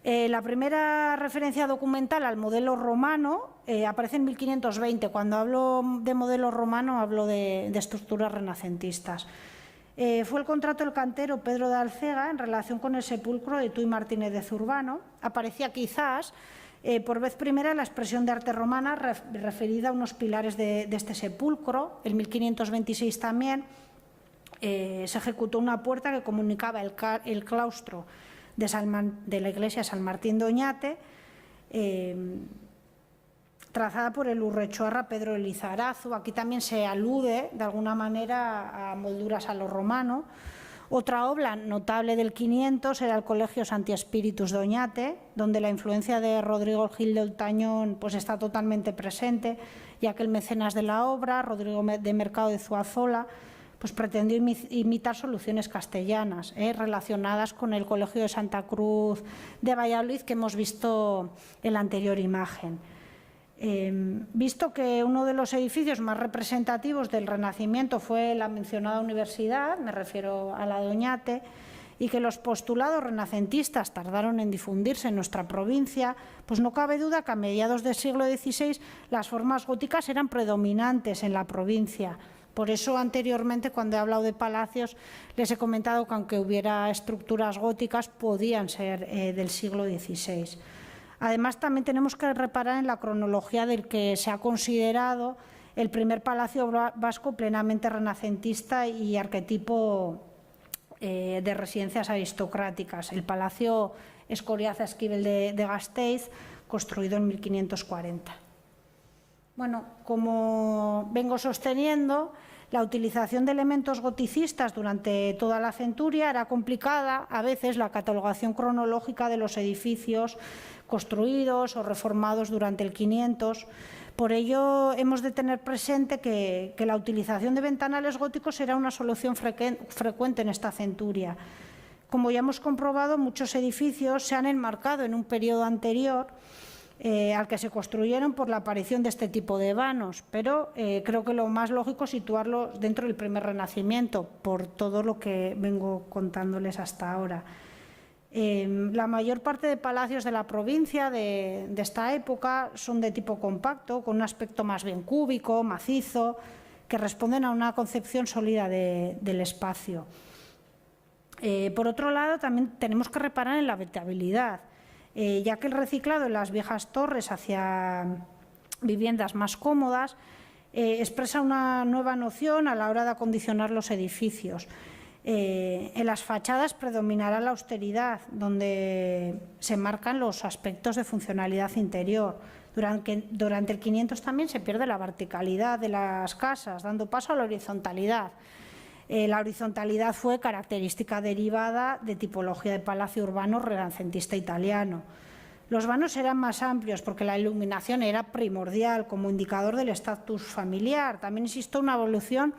La primera referencia documental al modelo romano aparece en 1520. Cuando hablo de modelo romano hablo de estructuras renacentistas. Fue el contrato del cantero Pedro de Alcega en relación con el sepulcro de Tuy Martínez de Zurbano. Aparecía quizás por vez primera la expresión de arte romana referida a unos pilares de este sepulcro. En 1526 también se ejecutó una puerta que comunicaba el claustro de la iglesia San Martín de Oñate, trazada por el urrechoarra Pedro de Lizarazu. Aquí también se alude de alguna manera a molduras a lo romano. Otra obra notable del 500 era el Colegio Santi Espíritus de Oñate, donde la influencia de Rodrigo Gil de Oltañón está totalmente presente, ya que el mecenas de la obra, Rodrigo de Mercado de Zuazola, pretendió imitar soluciones castellanas relacionadas con el Colegio de Santa Cruz de Valladolid que hemos visto en la anterior imagen. Visto que uno de los edificios más representativos del Renacimiento fue la mencionada universidad, me refiero a la de Oñate, y que los postulados renacentistas tardaron en difundirse en nuestra provincia, no cabe duda que a mediados del siglo XVI las formas góticas eran predominantes en la provincia. Por eso, anteriormente, cuando he hablado de palacios, les he comentado que aunque hubiera estructuras góticas, podían ser del siglo XVI. Además, también tenemos que reparar en la cronología del que se ha considerado el primer palacio vasco plenamente renacentista y arquetipo de residencias aristocráticas, el Palacio Escoriaza Esquivel de Gasteiz, construido en 1540. Bueno, como vengo sosteniendo, la utilización de elementos goticistas durante toda la centuria era complicada. A veces la catalogación cronológica de los edificios construidos o reformados durante el 500. Por ello, hemos de tener presente que la utilización de ventanales góticos era una solución frecuente en esta centuria. Como ya hemos comprobado, muchos edificios se han enmarcado en un periodo anterior al que se construyeron por la aparición de este tipo de vanos, pero creo que lo más lógico es situarlo dentro del primer Renacimiento, por todo lo que vengo contándoles hasta ahora. La mayor parte de palacios de la provincia de esta época son de tipo compacto, con un aspecto más bien cúbico, macizo, que responden a una concepción sólida del espacio. Por otro lado, también tenemos que reparar en la habitabilidad, ya que el reciclado en las viejas torres hacia viviendas más cómodas expresa una nueva noción a la hora de acondicionar los edificios. En las fachadas predominará la austeridad, donde se marcan los aspectos de funcionalidad interior. Durante el 500 también se pierde la verticalidad de las casas, dando paso a la horizontalidad. La horizontalidad fue característica derivada de tipología de palacio urbano renacentista italiano. Los vanos eran más amplios porque la iluminación era primordial como indicador del estatus familiar. También existió una evolución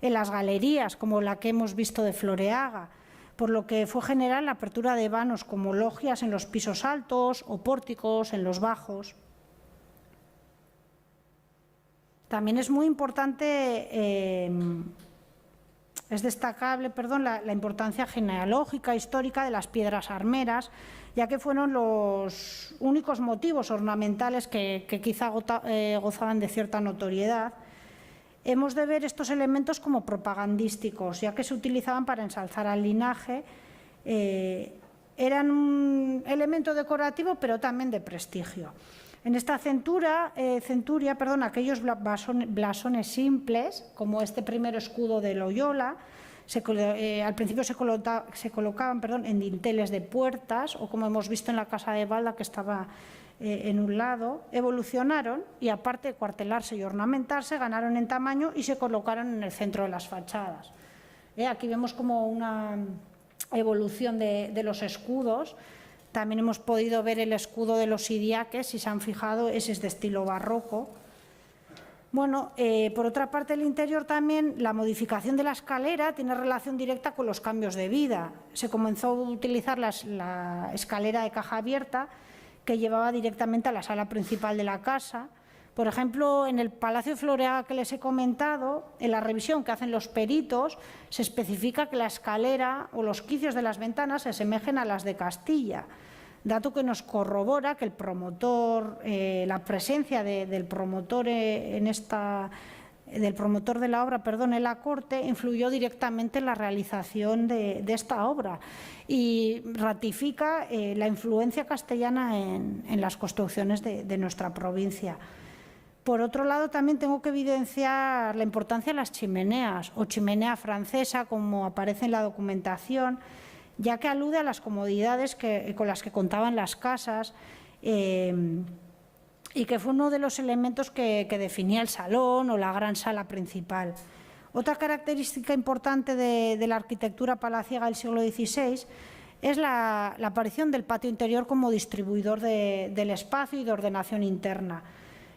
en las galerías, como la que hemos visto de Floreaga, por lo que fue general la apertura de vanos como logias en los pisos altos o pórticos en los bajos. También es muy importante, es destacable, la importancia genealógica, histórica de las piedras armeras, ya que fueron los únicos motivos ornamentales que quizá gozaban de cierta notoriedad. Hemos de ver estos elementos como propagandísticos, ya que se utilizaban para ensalzar al linaje. Eran un elemento decorativo, pero también de prestigio. En esta centuria, aquellos blasones simples, como este primero escudo de Loyola, al principio se colocaban en dinteles de puertas, o como hemos visto en la casa de Balda, que estaba en un lado, evolucionaron y, aparte de cuartelarse y ornamentarse, ganaron en tamaño y se colocaron en el centro de las fachadas. Aquí vemos como una evolución de los escudos. También hemos podido ver el escudo de los Idiáquez, si se han fijado, ese es de estilo barroco. Bueno, por otra parte, el interior también, la modificación de la escalera tiene relación directa con los cambios de vida. Se comenzó a utilizar la escalera de caja abierta, que llevaba directamente a la sala principal de la casa. Por ejemplo, en el Palacio de Floreaga que les he comentado, en la revisión que hacen los peritos, se especifica que la escalera o los quicios de las ventanas se asemejen a las de Castilla, dato que nos corrobora que el promotor, la presencia del promotor del promotor de la obra, en la corte, influyó directamente en la realización de esta obra y ratifica la influencia castellana en las construcciones de nuestra provincia. Por otro lado, también tengo que evidenciar la importancia de las chimeneas, o chimenea francesa, como aparece en la documentación, ya que alude a las comodidades con las que contaban las casas y que fue uno de los elementos que definía el salón o la gran sala principal. Otra característica importante de la arquitectura palaciega del siglo XVI es la aparición del patio interior como distribuidor del espacio y de ordenación interna.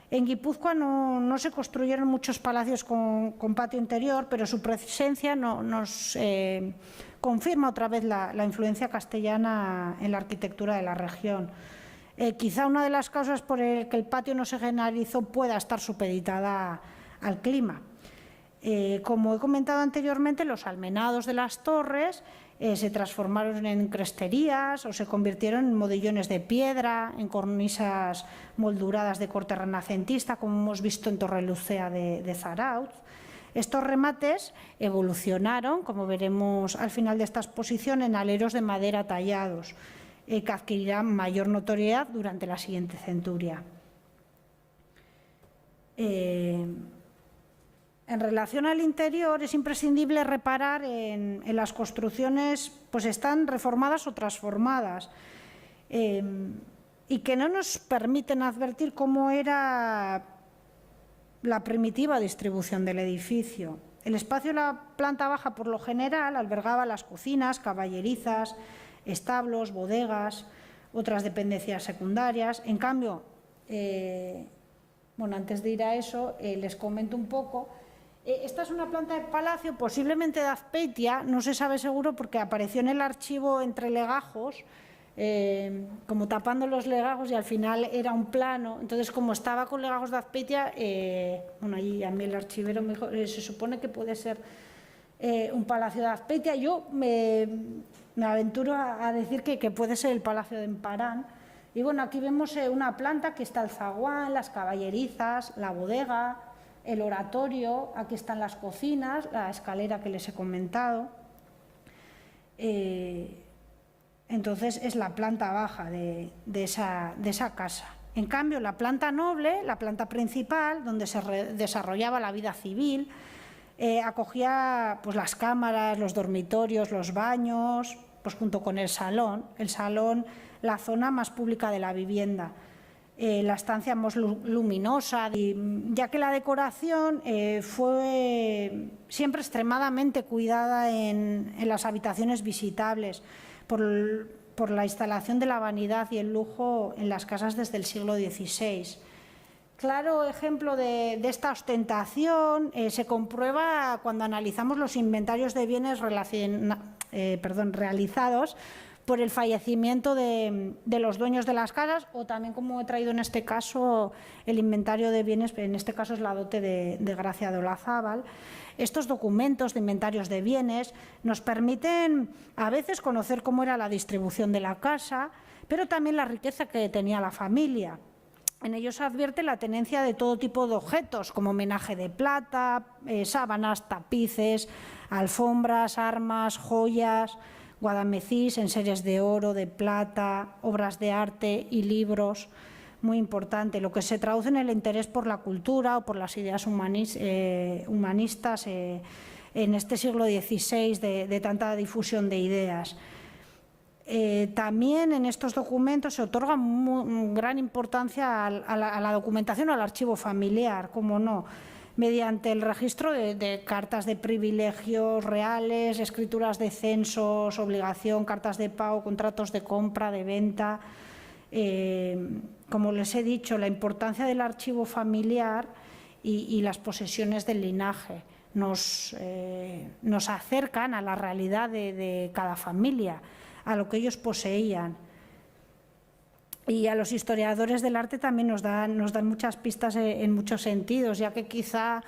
En Guipúzcoa no se construyeron muchos palacios con patio interior, pero su presencia nos confirma otra vez la influencia castellana en la arquitectura de la región. Quizá una de las causas por el que el patio no se generalizó pueda estar supeditada al clima. Como he comentado anteriormente, los almenados de las torres se transformaron en cresterías o se convirtieron en modillones de piedra, en cornisas molduradas de corte renacentista, como hemos visto en Torrelucea de Zarautz. Estos remates evolucionaron, como veremos al final de esta exposición, en aleros de madera tallados, que adquirirán mayor notoriedad durante la siguiente centuria. En relación al interior, es imprescindible reparar en las construcciones, pues están reformadas o transformadas, y que no nos permiten advertir cómo era la primitiva distribución del edificio. El espacio de la planta baja, por lo general, albergaba las cocinas, caballerizas, establos, bodegas, otras dependencias secundarias. En cambio, antes de ir a eso, les comento un poco. Esta es una planta de palacio, posiblemente de Azpeitia, no se sabe seguro porque apareció en el archivo entre legajos, como tapando los legajos, y al final era un plano. Entonces, como estaba con legajos de Azpeitia, allí a mí el archivero me dijo, se supone que puede ser un palacio de Azpeitia. Yo me aventuro a decir que puede ser el palacio de Emparán. Y bueno, aquí vemos una planta, que está el zaguán, las caballerizas, la bodega, el oratorio, aquí están las cocinas, la escalera que les he comentado. Entonces es la planta baja de esa casa. En cambio, la planta noble, la planta principal, donde se desarrollaba la vida civil, acogía pues las cámaras, los dormitorios, los baños, pues junto con el salón, la zona más pública de la vivienda. la estancia más luminosa, ya que la decoración fue siempre extremadamente cuidada en las habitaciones visitables por la instalación de la vanidad y el lujo en las casas desde el siglo XVI. Claro ejemplo de esta ostentación se comprueba cuando analizamos los inventarios de bienes realizados por el fallecimiento de los dueños de las casas, o también, como he traído en este caso, el inventario de bienes, en este caso es la dote de Gracia de Olazábal. Estos documentos de inventarios de bienes nos permiten a veces conocer cómo era la distribución de la casa, pero también la riqueza que tenía la familia. En ellos se advierte la tenencia de todo tipo de objetos, como menaje de plata, sábanas, tapices, alfombras, armas, joyas, guadamecís, enseres de oro, de plata, obras de arte y libros. Muy importante, lo que se traduce en el interés por la cultura o por las ideas humanistas en este siglo XVI de tanta difusión de ideas. También en estos documentos se otorga gran importancia a la documentación o al archivo familiar, como no, mediante el registro de cartas de privilegios reales, escrituras de censos, obligación, cartas de pago, contratos de compra, de venta. Como les he dicho, la importancia del archivo familiar y las posesiones del linaje nos acercan a la realidad de cada familia, a lo que ellos poseían. Y a los historiadores del arte también nos dan muchas pistas en muchos sentidos, ya que quizá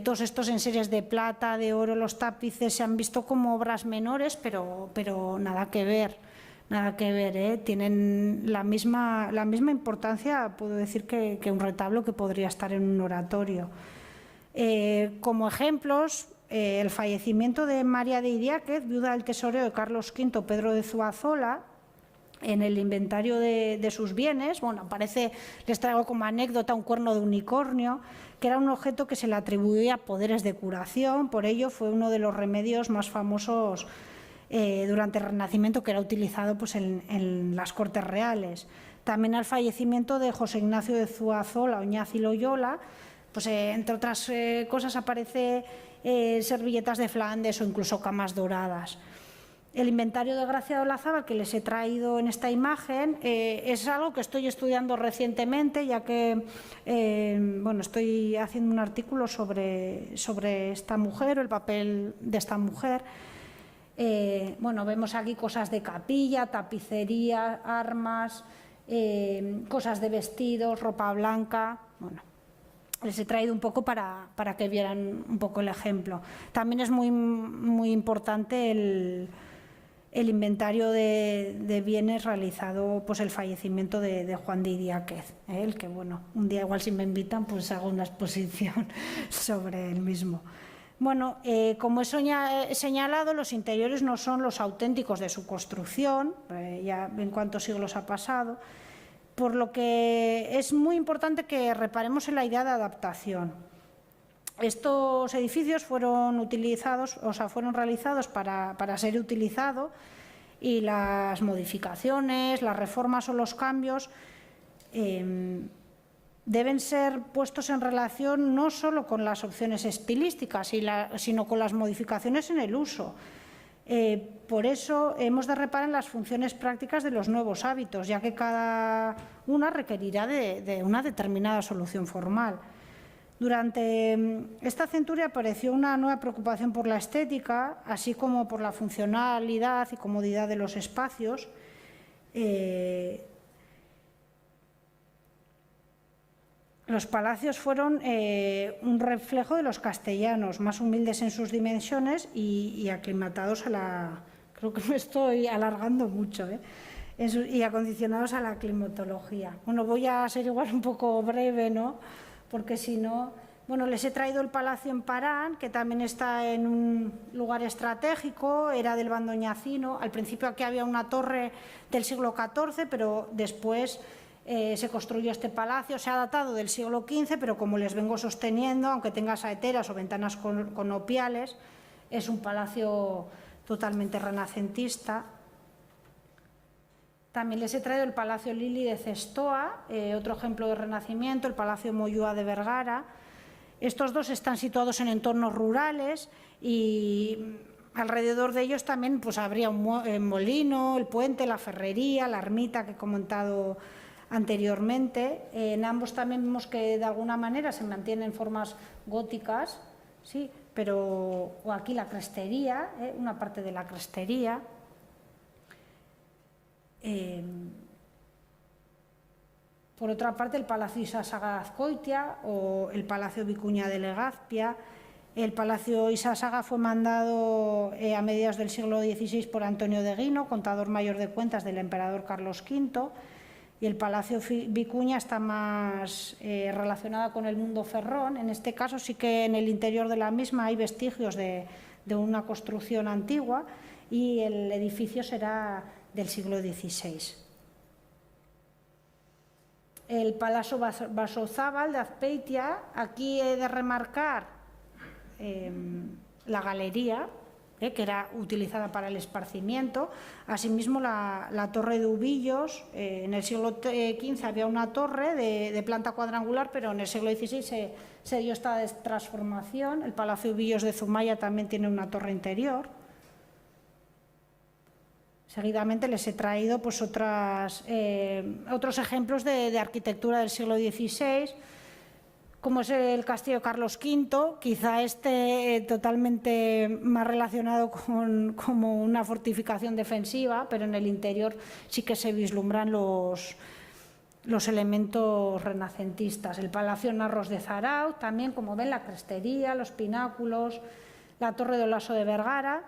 todos estos enseres de plata, de oro, los tapices se han visto como obras menores, pero nada que ver, tienen la misma importancia, puedo decir, que un retablo que podría estar en un oratorio. Como ejemplos, el fallecimiento de María de Idiáquez, viuda del tesorero de Carlos V, Pedro de Zuazola, en el inventario de sus bienes, bueno, aparece, les traigo como anécdota, un cuerno de unicornio, que era un objeto que se le atribuía poderes de curación, por ello fue uno de los remedios más famosos durante el Renacimiento, que era utilizado pues, en las Cortes Reales. También al fallecimiento de José Ignacio de Zuazola, Oñaz y Loyola, pues, entre otras cosas aparece servilletas de Flandes o incluso camas doradas. El inventario de Gracia de Olazábal que les he traído en esta imagen es algo que estoy estudiando recientemente, ya que bueno, estoy haciendo un artículo sobre esta mujer, el papel de esta mujer. Bueno, vemos aquí cosas de capilla, tapicería, armas, cosas de vestidos, ropa blanca. Bueno, les he traído un poco para que vieran un poco el ejemplo. También es muy importante el inventario de bienes realizado, pues el fallecimiento de Juan de Idiáquez, el que, bueno, un día igual si me invitan, pues hago una exposición sobre el mismo. Bueno, como he señalado, los interiores no son los auténticos de su construcción, ya ven cuántos siglos ha pasado, por lo que es muy importante que reparemos en la idea de adaptación. Estos edificios fueron utilizados, o sea, fueron realizados para ser utilizados, y las modificaciones, las reformas o los cambios deben ser puestos en relación no solo con las opciones estilísticas, sino con las modificaciones en el uso. Por eso hemos de reparar en las funciones prácticas de los nuevos hábitos, ya que cada una requerirá de una determinada solución formal. Durante esta centuria apareció una nueva preocupación por la estética, así como por la funcionalidad y comodidad de los espacios. Los palacios fueron un reflejo de los castellanos, más humildes en sus dimensiones y aclimatados a la... Creo que me estoy alargando mucho, y acondicionados a la climatología. Bueno, voy a ser igual un poco breve, ¿no? Porque si no... Bueno, les he traído el palacio en Parán, que también está en un lugar estratégico, era del bando ñacino. Al principio aquí había una torre del siglo XIV, pero después se construyó este palacio. Se ha datado del siglo XV, pero como les vengo sosteniendo, aunque tenga saeteras o ventanas conopiales, es un palacio totalmente renacentista. También les he traído el Palacio Lili de Cestoa, otro ejemplo de renacimiento, el Palacio Moyúa de Vergara. Estos dos están situados en entornos rurales y alrededor de ellos también pues, habría un molino, el puente, la ferrería, la ermita que he comentado anteriormente. En ambos también vemos que de alguna manera se mantienen formas góticas, sí, pero o aquí la crestería, una parte de la crestería. Por otra parte, el Palacio Isasaga de Azcoitia o el Palacio Vicuña de Legazpia. El Palacio Isasaga fue mandado a mediados del siglo XVI por Antonio de Guino, contador mayor de cuentas del emperador Carlos V, y el Palacio Vicuña está más relacionado con el mundo ferrón. En este caso sí que en el interior de la misma hay vestigios de una construcción antigua y el edificio será del siglo XVI. El Palacio Basozábal de Azpeitia, aquí he de remarcar la galería, que era utilizada para el esparcimiento. Asimismo, la Torre de Ubillos, en el siglo XV había una torre de planta cuadrangular, pero en el siglo XVI se dio esta transformación. El Palacio Ubillos de Zumaya también tiene una torre interior. Seguidamente les he traído pues, otros ejemplos de arquitectura del siglo XVI, como es el Castillo Carlos V, quizá totalmente más relacionado como una fortificación defensiva, pero en el interior sí que se vislumbran los elementos renacentistas. El Palacio Narros de Zarauz, también, como ven, la crestería, los pináculos, la Torre de Olaso de Vergara,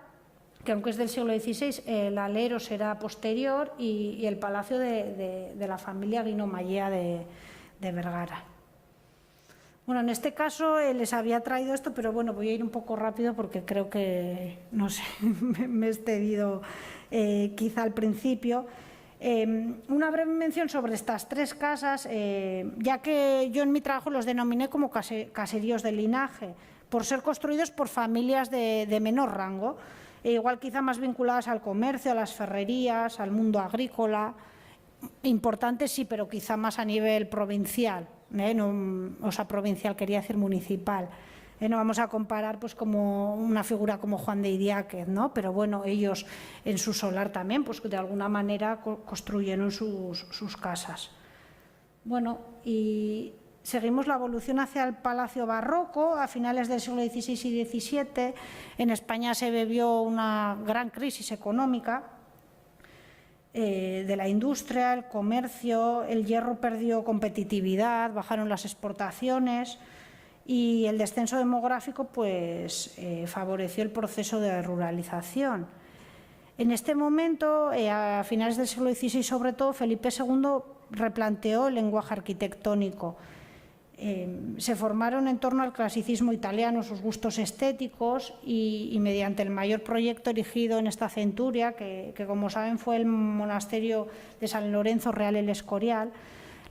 que aunque es del siglo XVI, el alero será posterior, y el palacio de la familia Guino Mallea de Vergara. Bueno, en este caso les había traído esto, pero bueno, voy a ir un poco rápido porque creo que, no sé, me he excedido quizá al principio. Una breve mención sobre estas tres casas, ya que yo en mi trabajo los denominé como caseríos de linaje, por ser construidos por familias de menor rango, igual quizá más vinculadas al comercio, a las ferrerías, al mundo agrícola. Importantes sí, pero quizá más a nivel provincial, provincial, quería decir municipal. No vamos a comparar pues, como una figura como Juan de Idiáquez, ¿no? Pero bueno, ellos en su solar también, pues de alguna manera construyeron sus casas. Bueno, y seguimos la evolución hacia el Palacio Barroco a finales del siglo XVI y XVII. En España se vivió una gran crisis económica de la industria, el comercio, el hierro perdió competitividad, bajaron las exportaciones y el descenso demográfico pues, favoreció el proceso de ruralización. En este momento, a finales del siglo XVI sobre todo, Felipe II replanteó el lenguaje arquitectónico. Se formaron en torno al clasicismo italiano sus gustos estéticos y mediante el mayor proyecto erigido en esta centuria, que como saben fue el monasterio de San Lorenzo Real el Escorial,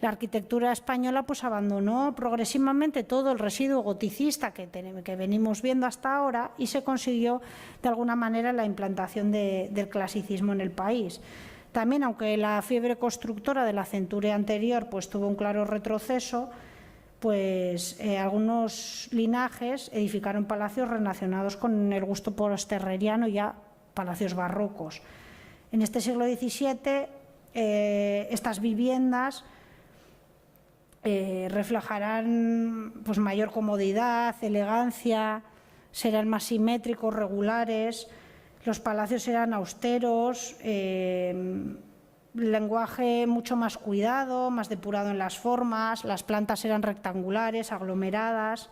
la arquitectura española pues abandonó progresivamente todo el residuo goticista que venimos viendo hasta ahora y se consiguió de alguna manera la implantación del clasicismo en el país. También, aunque la fiebre constructora de la centuria anterior pues tuvo un claro retroceso, pues algunos linajes edificaron palacios relacionados con el gusto posterreriano, ya palacios barrocos. En este siglo XVII, estas viviendas reflejarán pues, mayor comodidad, elegancia, serán más simétricos, regulares, los palacios serán austeros, lenguaje mucho más cuidado, más depurado en las formas, las plantas eran rectangulares, aglomeradas,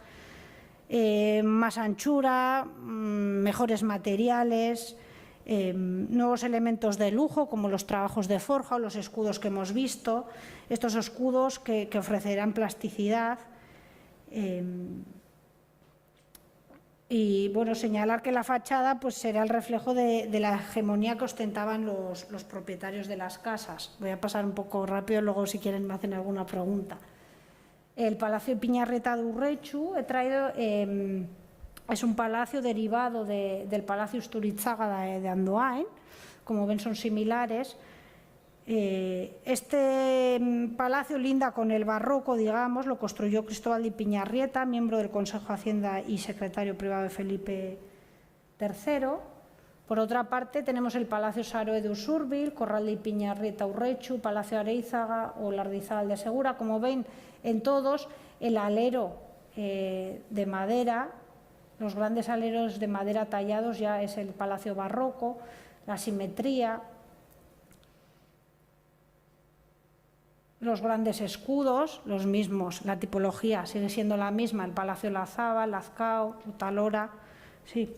más anchura, mejores materiales, nuevos elementos de lujo como los trabajos de forja o los escudos que hemos visto, estos escudos que ofrecerán plasticidad. Y bueno, señalar que la fachada pues, será el reflejo de la hegemonía que ostentaban los propietarios de las casas. Voy a pasar un poco rápido, luego si quieren me hacen alguna pregunta. El Palacio Piñarreta de Urrechu, he traído, es un palacio derivado del Palacio Usturizaga de Andoain, como ven son similares. Este palacio linda con el barroco, digamos, lo construyó Cristóbal de Piñarrieta, miembro del Consejo de Hacienda y secretario privado de Felipe III. Por otra parte, tenemos el Palacio Saroe de Usurbil, Corral de Piñarrieta Urrechu, Palacio Areizaga o Lardizábal de Segura. Como ven, en todos el alero de madera, los grandes aleros de madera tallados ya es el palacio barroco, la simetría, los grandes escudos, los mismos, la tipología sigue siendo la misma, el Palacio Lazábal, Lazcao, Utalora, sí.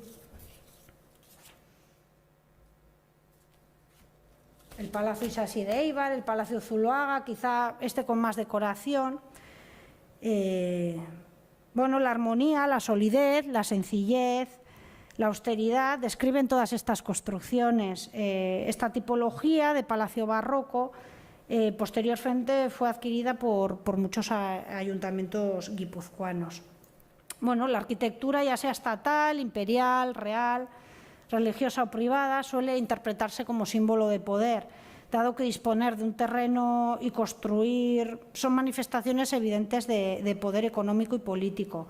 El Palacio Isasi de Eibar, el Palacio Zuloaga, quizá este con más decoración. Bueno, la armonía, la solidez, la sencillez, la austeridad describen todas estas construcciones. Esta tipología de palacio barroco posteriormente fue adquirida por muchos ayuntamientos guipuzcoanos. Bueno, la arquitectura, ya sea estatal, imperial, real, religiosa o privada, suele interpretarse como símbolo de poder, dado que disponer de un terreno y construir son manifestaciones evidentes de poder económico y político.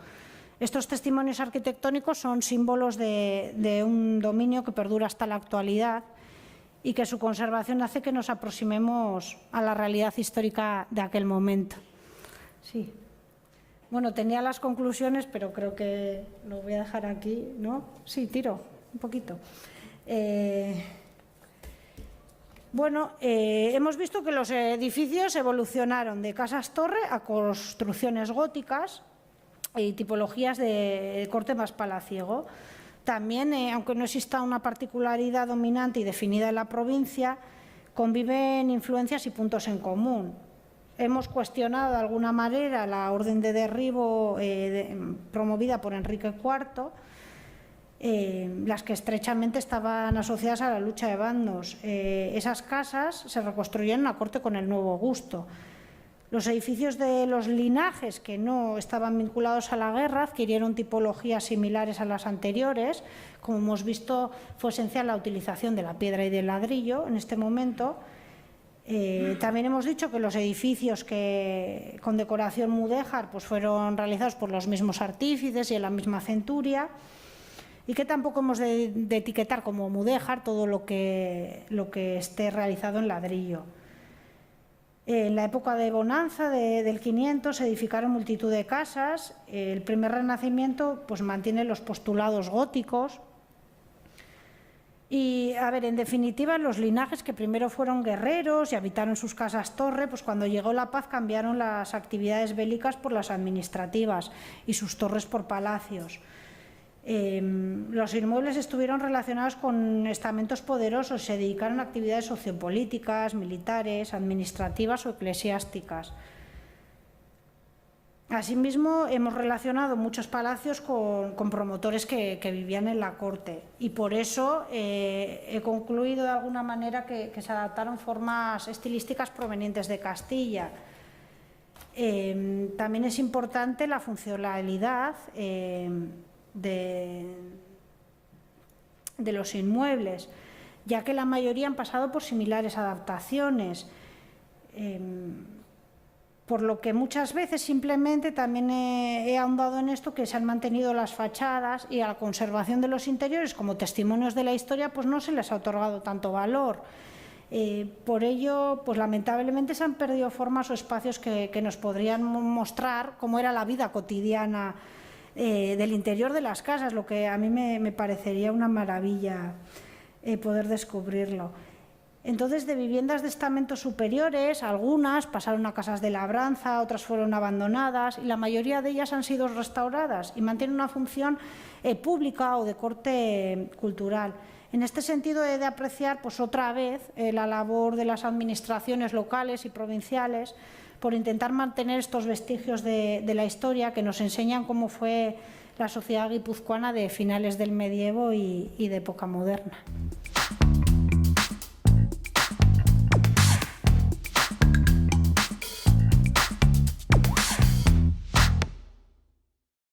Estos testimonios arquitectónicos son símbolos de un dominio que perdura hasta la actualidad y que su conservación hace que nos aproximemos a la realidad histórica de aquel momento. Sí. Bueno, tenía las conclusiones, pero creo que lo voy a dejar aquí, ¿no? Sí, tiro un poquito. Bueno, hemos visto que los edificios evolucionaron de casas-torre a construcciones góticas y tipologías de corte más palaciego. También, aunque no exista una particularidad dominante y definida en la provincia, conviven influencias y puntos en común. Hemos cuestionado de alguna manera la orden de derribo promovida por Enrique IV, las que estrechamente estaban asociadas a la lucha de bandos. Esas casas se reconstruyeron a corte con el nuevo gusto. Los edificios de los linajes que no estaban vinculados a la guerra adquirieron tipologías similares a las anteriores. Como hemos visto, fue esencial la utilización de la piedra y del ladrillo en este momento. También hemos dicho que los edificios con decoración mudéjar pues fueron realizados por los mismos artífices y en la misma centuria, y que tampoco hemos de etiquetar como mudéjar todo lo que esté realizado en ladrillo. En la época de bonanza del 500 se edificaron multitud de casas. El primer Renacimiento pues mantiene los postulados góticos. Y, a ver, en definitiva, los linajes que primero fueron guerreros y habitaron sus casas-torre, pues cuando llegó la paz cambiaron las actividades bélicas por las administrativas y sus torres por palacios. Los inmuebles estuvieron relacionados con estamentos poderosos, se dedicaron a actividades sociopolíticas, militares, administrativas o eclesiásticas. Asimismo, hemos relacionado muchos palacios con promotores que vivían en la corte, y por eso he concluido de alguna manera que se adaptaron formas estilísticas provenientes de Castilla. También es importante la funcionalidad de los inmuebles, ya que la mayoría han pasado por similares adaptaciones, por lo que muchas veces simplemente también he ahondado en esto, que se han mantenido las fachadas, y a la conservación de los interiores como testimonios de la historia pues no se les ha otorgado tanto valor. Por ello, pues lamentablemente se han perdido formas o espacios que nos podrían mostrar cómo era la vida cotidiana del interior de las casas, lo que a mí me parecería una maravilla poder descubrirlo. Entonces, de viviendas de estamentos superiores, algunas pasaron a casas de labranza, otras fueron abandonadas, y la mayoría de ellas han sido restauradas y mantienen una función pública o de corte cultural. En este sentido, he de apreciar pues, otra vez la labor de las administraciones locales y provinciales por intentar mantener estos vestigios de la historia que nos enseñan cómo fue la sociedad guipuzcoana de finales del medievo y de época moderna.